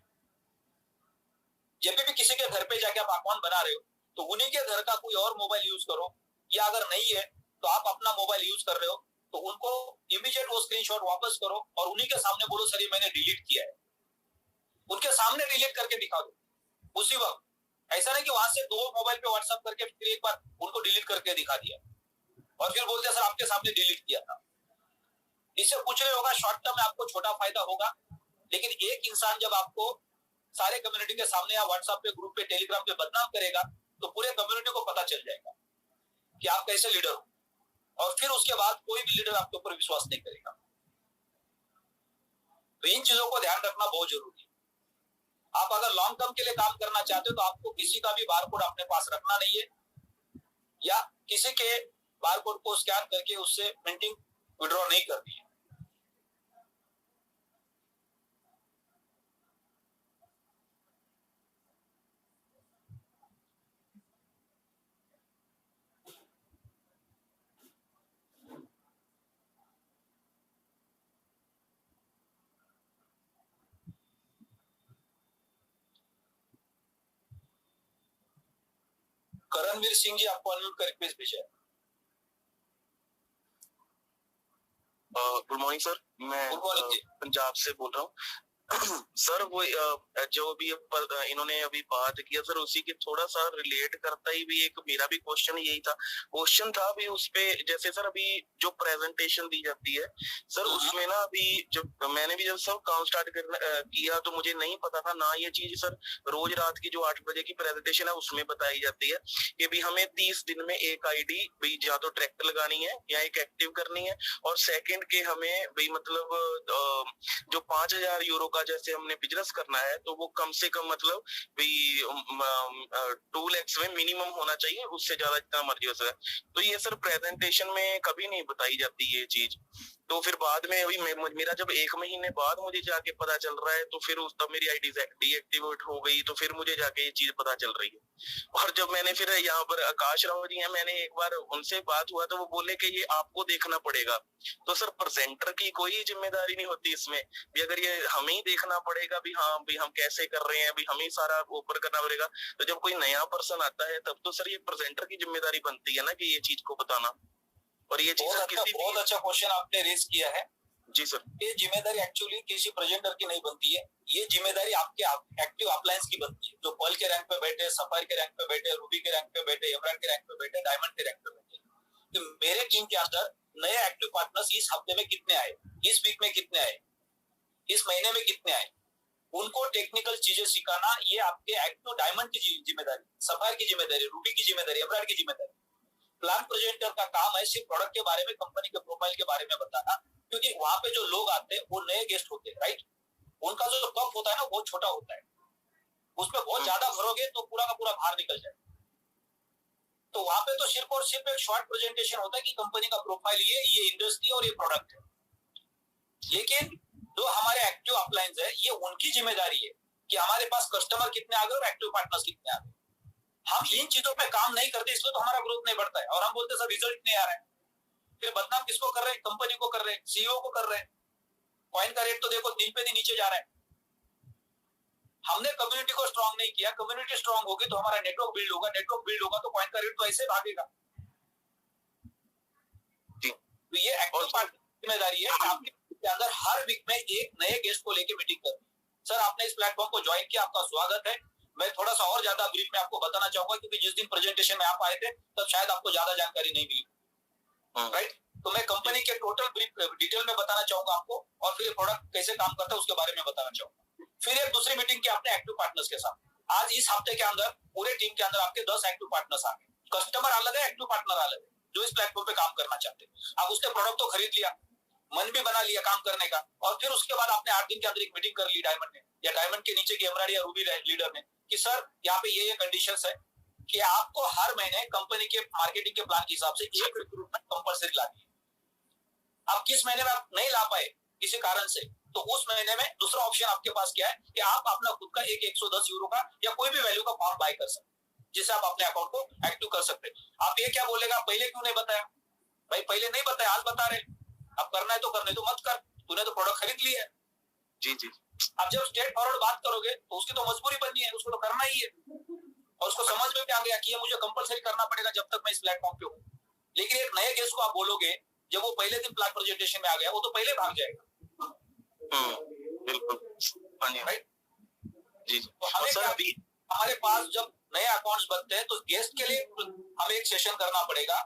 जब भी किसी के घर पे जाके आप अकाउंट बना रहे हो तो उन्हीं के घर का कोई और मोबाइल यूज करो, या अगर नहीं है तो आप अपना मोबाइल यूज कर रहे हो तो उनको इमीडिएट वो स्क्रीनशॉट वापस करो और उन्हीं के सामने बोलो सर ये मैंने डिलीट किया है, उनके सामने डिलीट करके दिखा दो उसी वक्त। ऐसा नहीं कि वहां से 2 मोबाइल पे व्हाट्सएप करके फिर एक बार उनको डिलीट करके दिखा दिया और फिर बोलते सर आपके सामने डिलीट किया था। इससे कुछ नहीं होगा, शॉर्ट टर्म में आपको छोटा फायदा होगा, लेकिन एक इंसान जब आपको सारे कम्युनिटी के सामने या व्हाट्सएप पे, ग्रुप पे, टेलीग्राम पे बदनाम करेगा तो पूरे कम्युनिटी को पता चल जाएगा कि आप कैसे लीडर हो, और फिर उसके बाद कोई भी लीडर आपके ऊपर विश्वास नहीं करेगा। तो इन चीजों को ध्यान रखना बहुत जरूरी है। आप अगर लॉन्ग टर्म के लिए काम करना चाहते हो तो आपको किसी का भी बारकोड अपने पास रखना नहीं है, या किसी के बारकोड को स्कैन करके उससे प्रिंटिंग विड्रॉ नहीं करनी है। करणवीर सिंह जी आपको अनम्यूट कर रिक्वेस्ट भेजा है। गुड मॉर्निंग सर, मैं गुड मॉर्निंग जी। पंजाब से बोल रहा हूँ। सर वो जो भी इन्होंने अभी बात किया सर, उसी के थोड़ा सा रिलेट करता ही भी एक मेरा भी क्वेश्चन यही था। क्वेश्चन था भी उस पे, जैसे सर अभी जो प्रेजेंटेशन दी जाती है सर, उसमें ना अभी जब मैंने भी जब सब काम स्टार्ट किया तो मुझे नहीं पता था ना ये चीज सर। रोज रात की जो 8 बजे की प्रेजेंटेशन है उसमें बताई जाती है कि भी हमें 30 दिन में एक आईडी भी या तो ट्रैक्ट लगानी है या एक एक्टिव करनी है, और सेकंड के हमें भी मतलब जो 5,000 यूरो का जैसे हमने बिजनेस करना है तो वो कम से कम मतलब भी 2 लाख में मिनिमम होना चाहिए, उससे ज्यादा जितना मर्जी हो सके। तो ये सर प्रेजेंटेशन में कभी नहीं बताई जाती ये चीज। तो फिर बाद में अभी मेरा जब 1 महीने बाद मुझे जाके पता चल रहा है तो फिर उस तब मेरी आईडी डीएक्टिवेट हो गई, तो फिर मुझे जाके ये चीज पता चल रही है। और जब मैंने फिर यहाँ पर आकाश राव जी हैं, मैंने एक बार उनसे बात हुआ तो वो बोले कि ये आपको देखना पड़ेगा। तो सर प्रेजेंटर की कोई जिम्मेदारी नहीं होती इसमें भी, अगर ये हमें ही देखना पड़ेगा भी हाँ भी हम कैसे कर रहे हैं, भी हमें सारा ऊपर करना पड़ेगा। तो जब कोई नया पर्सन आता है तब तो सर ये प्रेजेंटर की जिम्मेदारी बनती है ना कि ये चीज को बताना। और ये चीज बहुत अच्छा क्वेश्चन आपने रेज किया है। जी सर। ये जिम्मेदारी एक्चुअली किसी प्रेजेंटर की नहीं बनती है, ये जिम्मेदारी आपके एक्टिव अपलायंस की बनती है, जो पर्ल के रैंक पे बैठे, सफायर के रैंक पे बैठे, रूबी के रैंक पे बैठे, एमराल्ड के रैंक पे बैठे, डायमंड के रैंक पे बैठे। तो मेरे टीम के अंदर नए एक्टिव पार्टनर्स इस हफ्ते में कितने आए, इस वीक में कितने आए, इस महीने में कितने आए, उनको टेक्निकल चीजें सिखाना ये आपके एक्टिव डायमंड की जिम्मेदारी, सफायर की जिम्मेदारी, रूबी की जिम्मेदारी, एमराल्ड की जिम्मेदारी। प्लान प्रेजेंटर का काम है सिर्फ प्रोडक्ट के बारे में, कंपनी के प्रोफाइल के बारे में बताना, क्योंकि वहां पे जो लोग आते हैं वो नए गेस्ट होते हैं, राइट। उनका जो कप होता है ना वो छोटा होता है, उसमें बहुत ज्यादा भरोगे तो पूरा का पूरा बाहर निकल जाए। तो वहां पे तो सिर्फ और सिर्फ एक शॉर्ट प्रेजेंटेशन होता है कि कंपनी का प्रोफाइल ये इंडस्ट्री और ये प्रोडक्ट है। लेकिन जो हमारे एक्टिव अपलायंस है ये उनकी जिम्मेदारी है कि हमारे पास कस्टमर कितने आ गए और एक्टिव पार्टनर्स कितने आ गए। हम इन चीजों पे काम नहीं करते, इसलिए तो हमारा ग्रोथ नहीं बढ़ता है, और हम बोलते सर रिजल्ट नहीं आ रहा है। फिर बदनाम किसको कर रहे हैं? कंपनी को कर रहे हैं, सीईओ को कर रहे हैं। कॉइन का रेट तो देखो दिन पे दिन नीचे जा रहा है। हमने कम्युनिटी को स्ट्रांग नहीं किया, कम्युनिटी स्ट्रांग होगी तो हमारा नेटवर्क बिल्ड होगा, नेटवर्क बिल्ड होगा तो कॉइन का रेट तो ऐसे भागेगा। तो ये एक्टिव पार्टनर की जिम्मेदारी है कि आपके अंदर हर वीक में एक नए गेस्ट को लेके मीटिंग करनी। सर आपने इस प्लेटफॉर्म को ज्वाइन किया, आपका स्वागत है। मैं थोड़ा सा और ज्यादा ब्रीफ में आपको बताना चाहूंगा, क्योंकि जिस दिन प्रेजेंटेशन में आप आए थे तब शायद आपको ज्यादा जानकारी नहीं मिली, राइट। तो मैं कंपनी के टोटल ब्रीफ डिटेल में बताना चाहूंगा आपको, और फिर प्रोडक्ट कैसे काम करता है उसके बारे में बताना चाहूंगा। फिर एक दूसरी मीटिंग की आपने एक्टिव पार्टनर्स के साथ। आज इस हफ्ते के अंदर पूरे टीम के अंदर आपके 10 एक्टिव पार्टनर्स आ गए। कस्टमर अलग है, एक्टिव पार्टनर अलग है, जो इस प्लेटफॉर्म पे काम करना चाहते हैं। आप उसके प्रोडक्ट तो खरीद लिया, मन भी बना लिया काम करने का, और फिर उसके बाद आपने 8 दिन के अंदर एक मीटिंग कर ली डायमंड ने, या डायमंड के नीचे की एमराल्ड या रूबी लीडर ने, कि सर यहाँ पे ये कंडीशंस है कि आपको हर महीने कंपनी के मार्केटिंग के प्लान के हिसाब से एक रिक्रूटमेंट कंपलसरी लानी है। आप किस महीने में आप नहीं ला पाए किसी कारण से, तो उस महीने में दूसरा ऑप्शन आपके पास क्या है कि आप अपना खुद का एक 110 यूरो का या कोई भी वैल्यू का फॉर्म बाय कर सकते, जिससे आप अपने अकाउंट को एक्टिव कर सकते। आप ये क्या बोलेगा, पहले क्यों नहीं बताया? भाई पहले नहीं बताया, आज बता रहे। अब करना है तो करने तो मत कर, तूने तो प्रोडक्ट खरीद लिया है। जी जी। अब जब स्ट्रेट फॉरवर्ड बात करोगे तो उसकी तो मजबूरी बननी है, उसको तो करना ही है, और उसको समझ में भी आ गया कि ये मुझे कंपलसरी करना पड़ेगा जब तक मैं इस प्लेटफॉर्म पे हूँ। लेकिन एक नए गेस्ट को आप बोलोगे, जब वो पहले दिन प्लान प्रेजेंटेशन में आ गया, वो तो पहले भाग जाएगा। बिल्कुल, राइट जी। तो हमें सर अभी हमारे पास जब नए अकाउंट्स बनते हैं तो गेस्ट के लिए हमें एक सेशन करना पड़ेगा,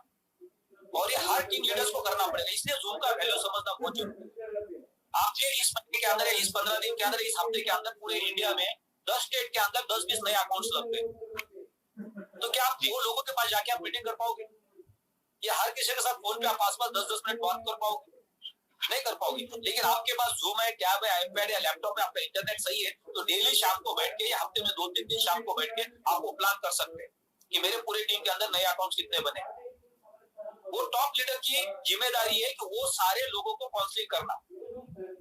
और ये हर टीम लीडर्स को करना पड़ेगा। इसलिए जूम का वैल्यू समझना बहुत जरूरी है। आपके इस महीने के अंदर, इस 15 दिन के अंदर, इस हफ्ते के अंदर पूरे इंडिया में 10 स्टेट के अंदर 10-20 नए अकाउंट्स लग गए, तो क्या आप वो लोगों के पास जाके आप मीटिंग कर पाओगे? या हर किसी के साथ फोन पे आप आसपास 10-10 मिनट बात कर पाओगे? नहीं कर पाओगे। लेकिन आपके पास जूम है, टैब है, आईपैड या लैपटॉप है, आपका इंटरनेट सही है, तो डेली शाम को बैठ के या हफ्ते में 2-3 दिन शाम को बैठ के आप वो प्लान कर सकते हैं कि मेरे पूरे टीम के अंदर नए अकाउंट्स कितने बने। वो टॉप लीडर की जिम्मेदारी है कि वो सारे लोगों को काउंसलिंग करना,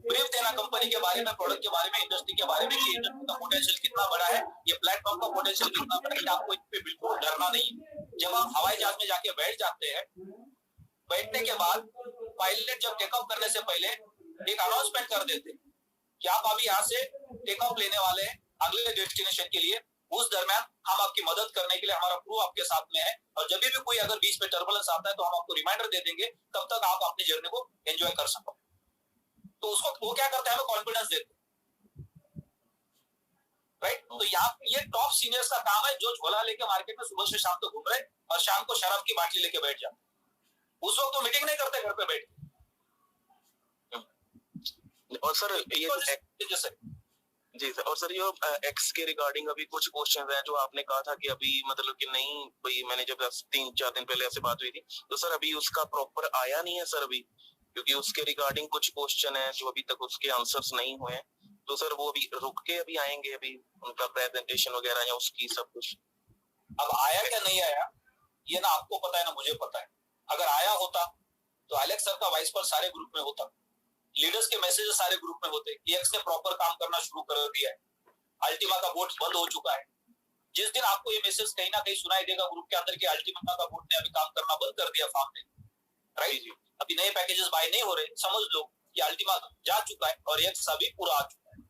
ब्रीफ देना कंपनी के बारे में, प्रोडक्ट के बारे में, इंडस्ट्री के बारे में, कि इंडस्ट्री का पोटेंशियल कितना बड़ा है, ये प्लेटफॉर्म का पोटेंशियल कितना बड़ा है, कि आपको इस पे बिल्कुल डरना नहीं है। जब आप हवाई जहाज में जाके बैठ जाते हैं, बैठने के बाद पायलट जब टेक ऑफ करने से पहले एक अनाउंसमेंट कर देते हैं कि आप अभी यहाँ से टेक ऑफ लेने वाले हैं अगले डेस्टिनेशन के लिए। उस दरमियान हम आपकी मदद करने के लिए, हमारा क्रू आपके साथ में है, और जब भी कोई अगर बीच में टर्बुलेंस आता है तो हम आपको रिमाइंडर दे देंगे, तब तक आप अपनी जर्नी को एंजॉय कर सको। तो उसको वो क्या करता है, हमें कॉन्फिडेंस देते हैं, राइट। तो यहाँ ये टॉप सीनियर्स का काम है, जो झोला लेके मार्केट में सुबह से शाम तक घूम रहे और शाम को शराब की बाटली लेके बैठ जाते। उस वक्त तो मीटिंग नहीं करते घर पे बैठ के। और सर ये जैसे जी सर, और सर ये एक्स के रिगार्डिंग अभी कुछ क्वेश्चन हैं जो आपने कहा था कि अभी मतलब कि नहीं भाई, मैंने जब 3-4 दिन पहले ऐसे बात हुई थी, तो सर अभी उसका प्रॉपर आया नहीं है सर अभी, क्योंकि उसके रिगार्डिंग कुछ क्वेश्चन है जो अभी तक उसके आंसर्स नहीं हुए हैं, तो सर वो अभी रुक के अभी आएंगे, अभी उनका प्रेजेंटेशन वगैरह या उसकी सब कुछ। अब आया क्या नहीं आया ये ना आपको पता है ना मुझे पता है। अगर आया होता तो एलेक्स सर का वाइस पर सारे ग्रुप में होता, लीडर्स के मैसेजेस सारे ग्रुप में होते, एक्स ने प्रॉपर काम करना शुरू कर दिया है, अल्टीमा का बोट बंद हो चुका है। जिस दिन आपको ये मैसेज कहीं ना कहीं सुनाई देगा ग्रुप के अंदर कि अल्टीमा का बोट ने अभी काम करना बंद कर दिया फार्म में, राइट, अभी नए पैकेजेस बाय नहीं हो रहे, समझ लो कि अल्टीमा जा चुका है और एक्स अभी पूरा आ चुका है।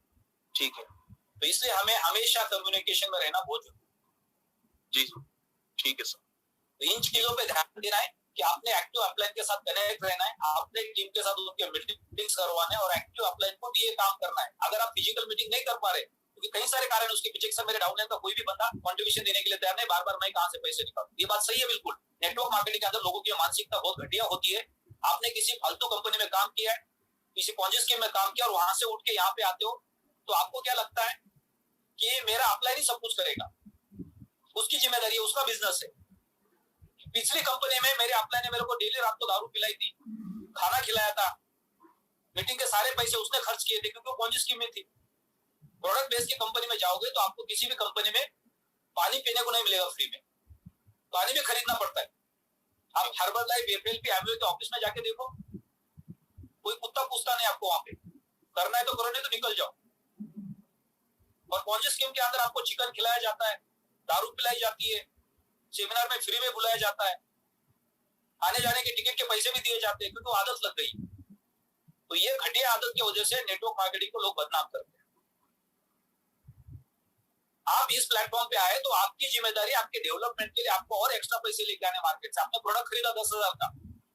ठीक है, तो इसलिए हमें हमेशा कम्युनिकेशन में रहना बहुत जरूरी जी ठीक है सर। तो इन चीजों पे ध्यान देना है कि आपने एक्टिव अपलाइन के साथ कनेक्ट रहना है, आपने टीम के साथ उनके मीटिंग्स करवाने और एक्टिव अपलाइन को भी ये काम करना है। अगर आप फिजिकल मीटिंग नहीं कर पा रहे, क्योंकि कई सारे कारण उसके पीछे, सर मेरे डाउनलाइन का कोई भी बंदा कंट्रीब्यूशन देने के लिए तैयार नहीं, बार बार मैं कहां से पैसे निकालूं। ये बात सही है बिल्कुल। नेटवर्क मार्केटिंग के अंदर लोगों की मानसिकता बहुत घटिया होती है। आपने किसी फालतू कंपनी में काम किया है, किसी पॉन्जी स्कीम में काम किया और वहां से उठ के यहाँ पे आते हो, तो आपको क्या लगता है कि मेरा अपलाइन ही सब कुछ करेगा, उसकी जिम्मेदारी है, उसका बिजनेस है। पिछली कंपनी में मेरे अपलाइन ने मेरे को डेली रात को दारू पिलाई थी, खाना खिलाया था, मीटिंग के सारे पैसे उसने खर्च किए थे, क्योंकि वो पॉन्जी स्कीम में थी। प्रोडक्ट बेस की कंपनी में जाओगे तो आपको किसी भी कंपनी में पानी पीने को नहीं मिलेगा फ्री में, पानी भी खरीदना पड़ता है। आप हर्बल लाइफ, एफएलपी, एमवे के ऑफिस में जाके देखो, कोई कुत्ता पूछता नहीं आपको, वहां पे करना है तो करो, नहीं तो निकल जाओ। और पॉन्जी स्कीम के अंदर आपको चिकन खिलाया जाता है, दारू पिलाई जाती है, सेमिनार में फ्री में बुलाया जाता है, आने जाने के टिकट के पैसे भी दिए जाते हैं, क्योंकि आदत लग गई। तो ये घटिया आदत की वजह से नेटवर्क मार्केटिंग को लोग बदनाम करते हैं। आप इस प्लेटफॉर्म पे आए तो आपकी जिम्मेदारी, आपके डेवलपमेंट के लिए आपको और एक्स्ट्रा पैसे लेके आने मार्केट से। आपने प्रोडक्ट खरीदा 10,000 का,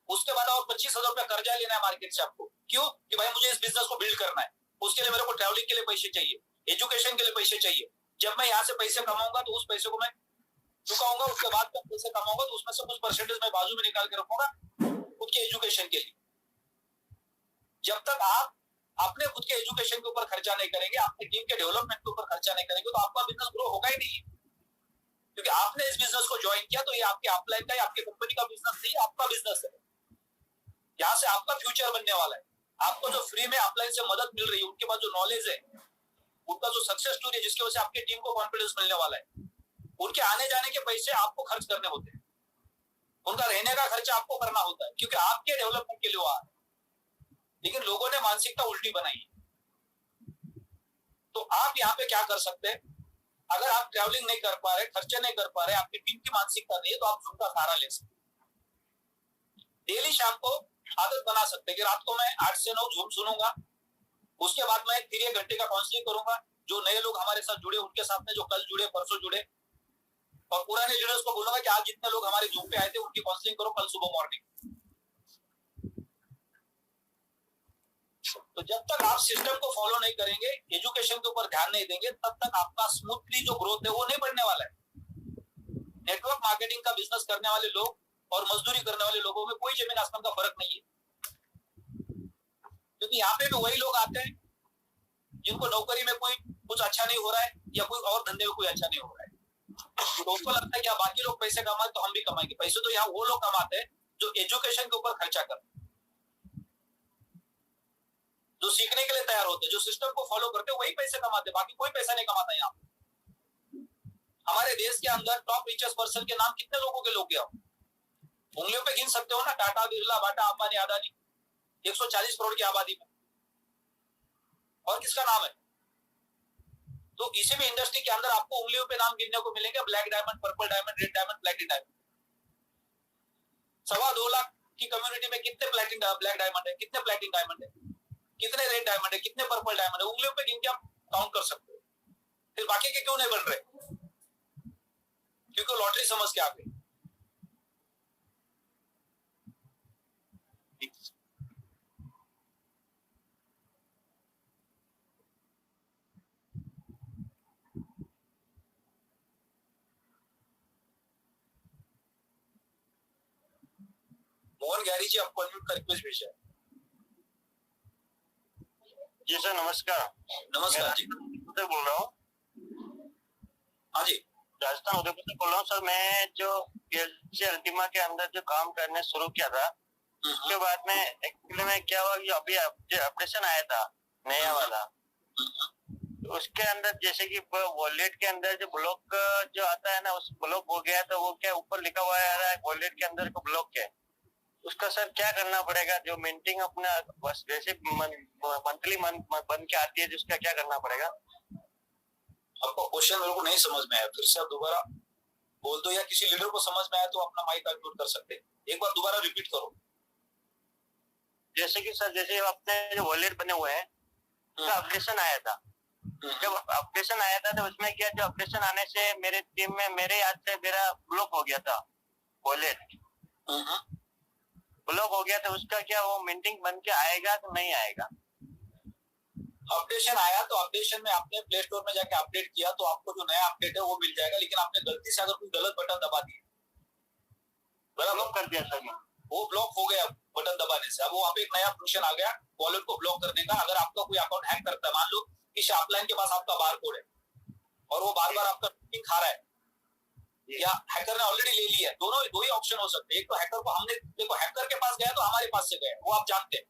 उसके बाद और 25,000 रुपया कर्जा लेना है मार्केट से आपको। क्यों? कि भाई मुझे इस बिजनेस को बिल्ड करना है, उसके लिए मेरे को ट्रैवलिंग के लिए पैसे चाहिए, एजुकेशन के लिए पैसे चाहिए। जब मैं यहाँ से पैसे कमाऊंगा तो उस पैसे को मैं चुकाऊंगा, उसके बाद जब पैसे कमाऊंगा तो उसमें से कुछ परसेंटेज मैं बाजू में निकाल के रखूंगा खुद के एजुकेशन के लिए। जब तक आप अपने खुद के एजुकेशन के ऊपर खर्चा नहीं करेंगे, अपनी टीम के डेवलपमेंट के ऊपर खर्चा नहीं करेंगे, तो आपका बिजनेस ग्रो होगा ही नहीं। क्योंकि आपने इस बिजनेस को ज्वाइन किया तो ये आपके अपलाइन का, आपके कंपनी का बिजनेस नहीं, आपका बिजनेस है। यहाँ से आपका फ्यूचर बनने वाला है। आपको जो फ्री में अपलाइन से मदद मिल रही है, उनके पास जो नॉलेज है, उनका जो सक्सेस स्टोरी है, जिसकी वजह से आपकी टीम को कॉन्फिडेंस मिलने वाला है, उनके आने जाने के पैसे आपको खर्च करने होते हैं, उनका रहने का खर्चा आपको करना होता है, क्योंकि आपके डेवलपमेंट के लिए वो आ रहे हैं। लेकिन लोगों ने मानसिकता उल्टी बनाई है। तो आप यहाँ पे क्या कर सकते हैं? अगर आप ट्रैवलिंग नहीं कर पा रहे, खर्चे नहीं कर पा रहे, आपकी टीम की मानसिकता नहीं है, तो आप जूम का सहारा ले सकते हैं। डेली शाम को आदत बना सकते हैं कि रात को मैं 8 से 9 जूम सुनूंगा, उसके बाद मैं फिर 1 घंटे का काउंसलिंग करूंगा। जो नए लोग हमारे साथ जुड़े उनके साथ में, जो कल जुड़े, परसों जुड़े, और पुराने लीडर्स को बोलूंगा कि आज जितने लोग हमारे जूम पे आए थे उनकी काउंसलिंग करो कल सुबह मॉर्निंग। तो जब तक आप सिस्टम को फॉलो नहीं करेंगे, एजुकेशन के ऊपर ध्यान नहीं देंगे, तब तक आपका स्मूथली जो ग्रोथ है वो नहीं बढ़ने वाला है। नेटवर्क मार्केटिंग का बिजनेस करने वाले लोग और मजदूरी करने वाले लोगों में कोई जमीन आसमान का फर्क नहीं है। क्योंकि यहाँ पे भी वही लोग आते हैं जिनको नौकरी में कोई कुछ अच्छा नहीं हो रहा है या कोई और धंधे में कोई अच्छा नहीं हो रहा है। तो उसको लगता है कि बाकी लोग पैसे कमाए तो हम भी कमाएंगे। पैसे तो यहाँ वो लोग कमाते हैं जो एजुकेशन के ऊपर खर्चा करते हैं, जो सीखने के लिए तैयार होते हैं, जो सिस्टम को फॉलो करते हैं, वही पैसे कमाते हैं, बाकी कोई पैसा नहीं कमाता। यहाँ हमारे देश के अंदर टॉप रिचेस्ट पर्सन के नाम कितने लोगों के लोग गया, उंगलियों पे गिन सकते हो ना। टाटा, बिरला, बाटा, अंबानी, अदानी, 140 करोड़ की आबादी में, और किसका नाम है? तो इसी भी इंडस्ट्री के अंदर आपको उंगलियों पे नाम गिनने को मिलेंगे। Black diamond, purple diamond, red diamond, platinum diamond. 2.25 lakh की कम्युनिटी में कितने ब्लैक डायमंड है, कितने प्लैटिनम डायमंड है, कितने रेड डायमंड है, कितने पर्पल डायमंड है, उंगलियों पे गिन के आप काउंट कर सकते हो। फिर बाकी के क्यों नहीं बन रहे? क्योंकि लॉटरी समझ के आ गई। मोहन गैरी जी, आपको अनम्यूट का रिक्वेस्ट भेजा है। जी सर, नमस्कार। नमस्कार जी, उदय बोल रहा हूँ। हाँ जी, राजस्थान उदयपुर से बोल रहा हूँ सर। मैं जो PLC अल्टीमा के अंदर जो काम करने शुरू किया था, उसके बाद में एक्चुअली में क्या हुआ कि अभी ऑपरेशन आया था नया वाला, तो उसके अंदर जैसे कि वॉलेट के अंदर जो ब्लॉक जो आता है ना, उस ब्लॉक हो गया। तो वो क्या ऊपर लिखा हुआ आ रहा है वॉलेट के अंदर को ब्लॉक है, उसका सर क्या करना पड़ेगा? जो मेंटेन अपना बस जैसे मंथली बन के आती है, जिसका क्या करना पड़ेगा? आपका क्वेश्चन मेरे को नहीं समझ में आया, फिर से आप दोबारा बोल दो, या किसी लीडर को समझ में आया तो अपना माइक अनम्यूट कर सकते हैं। एक बार दोबारा रिपीट करो। जैसे कि सर, जैसे अपने जो वॉलेट बने हुए हैं, उसका ऑपरेशन आया था। जब ऑपरेशन आया था तो उसमें क्या, जो ऑपरेशन आने से मेरे टीम में मेरे हाथ से मेरा ब्लॉक हो गया था वॉलेट। ब्लॉक हो गया तो उसका क्या वो मिंटिंग बन के आएगा कि नहीं आएगा? अपडेशन आया तो अपडेशन में आपने प्ले स्टोर में जाके अपडेट किया तो आपको जो नया अपडेट है वो मिल जाएगा, लेकिन आपने गलती से अगर कोई गलत बटन दबा दिया, ब्लॉक कर दिया सर, वो ब्लॉक हो गया बटन दबाने से। अब वो वहाँ पे एक नया फंक्शन आ गया वॉलेट को ब्लॉक करने का। अगर आपका कोई अकाउंट हैक करता है, मान लो कि शार्पलाइन के पास आपका बार कोड है और वो बार बार आपका पिन खा रहा है, या हैकर ने ऑलरेडी ले लिया है, दोनों दो ही ऑप्शन हो सकते हैं। एक तो हैकर को हमने, देखो हैकर के पास गया तो हमारे पास से गया, वो आप जानते हैं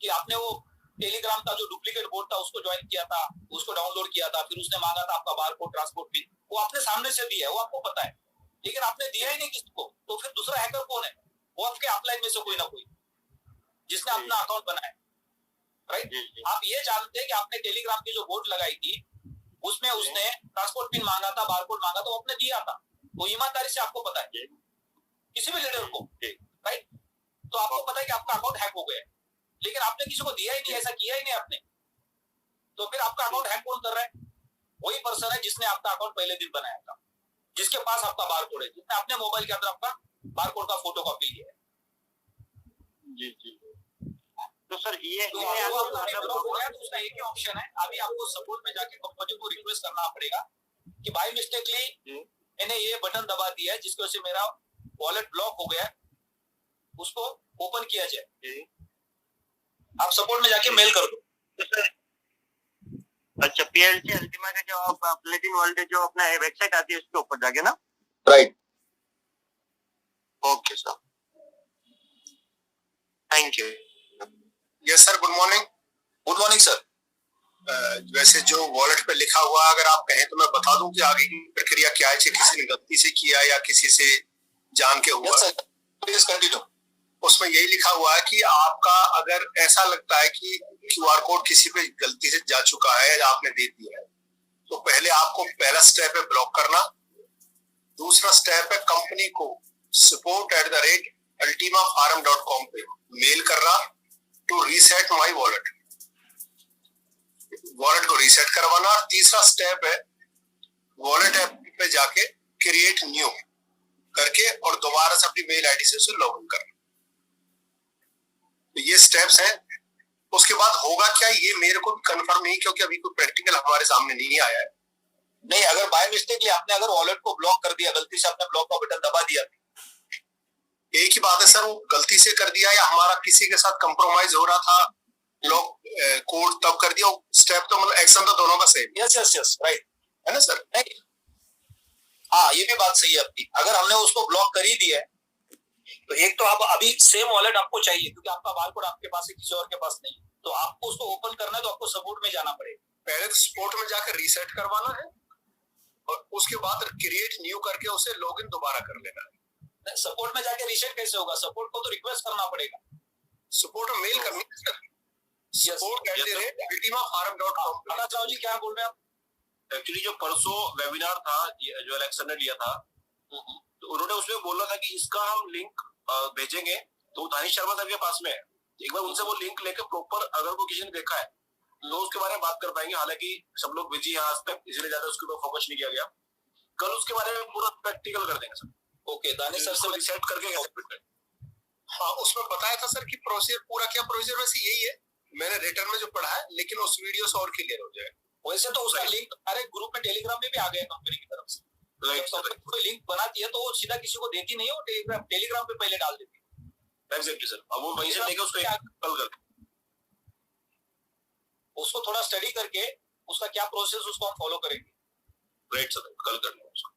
कि आपने वो टेलीग्राम का जो डुप्लीकेट बोर्ड था उसको ज्वाइन किया था, उसको डाउनलोड किया था, फिर उसने मांगा था आपका बार कोड, ट्रांसपोर्ट पिन, वो आपने सामने से दिया है, वो आपको पता है, लेकिन आपने दिया ही नहीं किसको। तो फिर दूसरा हैकर कौन है? वो आपके अपलाइन में से कोई ना कोई जिसने अपना अकाउंट बनाया, राइट। आप ये जानते हैं कि आपने टेलीग्राम की जो बोर्ड लगाई थी उसमें उसने ट्रांसपोर्ट पिन मांगा था, बारकोड मांगा था, वो आपने दिया था, वो ईमानदारी से आपको पता है किसी भी लीडर को, राइट। तो आपको पता है कि आपका अकाउंट हैक हो गया है, लेकिन आपने किसी को दिया ही नहीं, ऐसा किया ही नहीं आपने, तो फिर आपका अकाउंट हैक कौन कर रहा है? वही पर्सन है जिसने आपका अकाउंट पहले दिन बनाया था, जिसके पास आपका बारकोड है, जिसने अपने मोबाइल के अंदर आपका बारकोड का फोटो कॉपी लिया है। जी जी। तो सर ये तो उसका एक ही ऑप्शन है, अभी आपको सपोर्ट में जाके कंपनी को रिक्वेस्ट करना पड़ेगा कि बाय मिस्टेकली मैंने ये बटन दबा दिया है जिसकी वजह से मेरा वॉलेट ब्लॉक हो गया, उसको ओपन किया जाए। आप सपोर्ट में जाके मेल कर दो। तो सर अच्छा, पीएलसी अल्टीमा का जो आप प्लेटिन वॉलेट जो अपना वेबसाइट आती है उसके ऊपर जाके ना, right. Okay sir, thank you. Yes sir, good morning. Good morning sir. वैसे जो वॉलेट पे लिखा हुआ अगर आप कहें तो मैं बता दूं कि आगे की प्रक्रिया क्या है, किसी ने गलती से किया या किसी से जान के हुआ। Please continue. उसमें यही लिखा हुआ है कि आपका अगर ऐसा लगता है कि क्यूआर कोड किसी पे गलती से जा चुका है या आपने दे दिया है, तो पहले आपको पहला स्टेप है ब्लॉक करना, दूसरा स्टेप है कंपनी को support@ultimafarm.com पे मेल करना to reset my wallet, wallet को रीसेट करवाना। तीसरा स्टेप है वॉलेट ऐप पे जाके क्रिएट न्यू करके और दोबारा से अपनी मेल आईडी से उसे लॉग इन करना। तो ये स्टेप्स हैं। उसके बाद होगा क्या ये मेरे को भी कंफर्म नहीं, क्योंकि अभी कोई प्रैक्टिकल हमारे सामने नहीं आया है। नहीं, अगर बाय मिस्टेकली आपने अगर वॉलेट को ब्लॉक कर दिया, गलती से आपने ब्लॉक का बटन दबा दिया, एक ही बात है सर, वो गलती से कर दिया या हमारा किसी के साथ कंप्रोमाइज हो रहा था, ब्लॉक कोड तब कर दिया, स्टेप तो मतलब एक्शन तो दोनों का same. Yes yes yes, right है ना सर? नहीं, हाँ ये भी बात सही है आपकी। अगर हमने उसको ब्लॉक कर ही दिया है तो एक तो आप अभी सेम वॉलेट आपको चाहिए क्योंकि आपका बारकोड आपके पास है, किसी और के पास नहीं, तो आपको उसको ओपन करना है तो आपको सपोर्ट में जाना पड़ेगा। पहले तो सपोर्ट में जाकर रीसेट करवाना है और उसके बाद क्रिएट न्यू करके उसे लॉगिन दोबारा कर लेना है। सपोर्ट में जाके रीसेट कैसे होगा? सपोर्ट को तो रिक्वेस्ट करना पड़ेगा, सपोर्ट में मेल करनी है सर, support@ultimafarm.com। आकाश राव जी क्या बोल रहे हैं आप? एक्चुअली जो परसों वेबिनार था जो इलेक्शन ने लिया था, तो उन्होंने उसमें बोला था कि इसका हम लिंक भेजेंगे, तो दानिश शर्मा सर के पास में है, एक बार उनसे वो लिंक लेकर प्रॉपर अगर वो किसी ने देखा है तो उसके बारे में बात कर पाएंगे। हालांकि सब लोग बिजी हैं आज तक, इसलिए ज्यादा उसके ऊपर फोकस नहीं किया गया। कल उसके बारे में पूरा प्रैक्टिकल कर देंगे सर। ओके, दानिश सर से रिसेट करके कैसे। हाँ, उसमें बताया था सर कि प्रोसीजर पूरा क्या प्रोसीजर वैसे यही है, मैंने रिटर्न में जो पढ़ा है, लेकिन उस वीडियो से और क्लियर हो जाए। वैसे तो उसका लिंक हमारे ग्रुप में टेलीग्राम में भी आ गया कंपनी की तरफ से। कोई लिंक बनाती है तो वो सीधा किसी को देती नहीं है, वो टेलीग्राम पे पहले डाल देती है। एग्जैक्टली सर, अब वो वहीं से लेके उसको कल कर, उसको थोड़ा स्टडी करके उसका क्या प्रोसेस उसको हम फॉलो करेंगे। राइट सर, कल कर लेंगे उसको।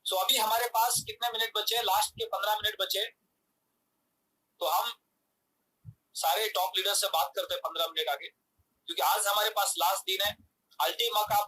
सो अभी हमारे पास कितने मिनट बचे? लास्ट के 15 मिनट बचे, तो हम सारे टॉप लीडर से बात करते हैं 15 मिनट आगे, क्योंकि आज हमारे पास लास्ट दिन है। अल्टीमा का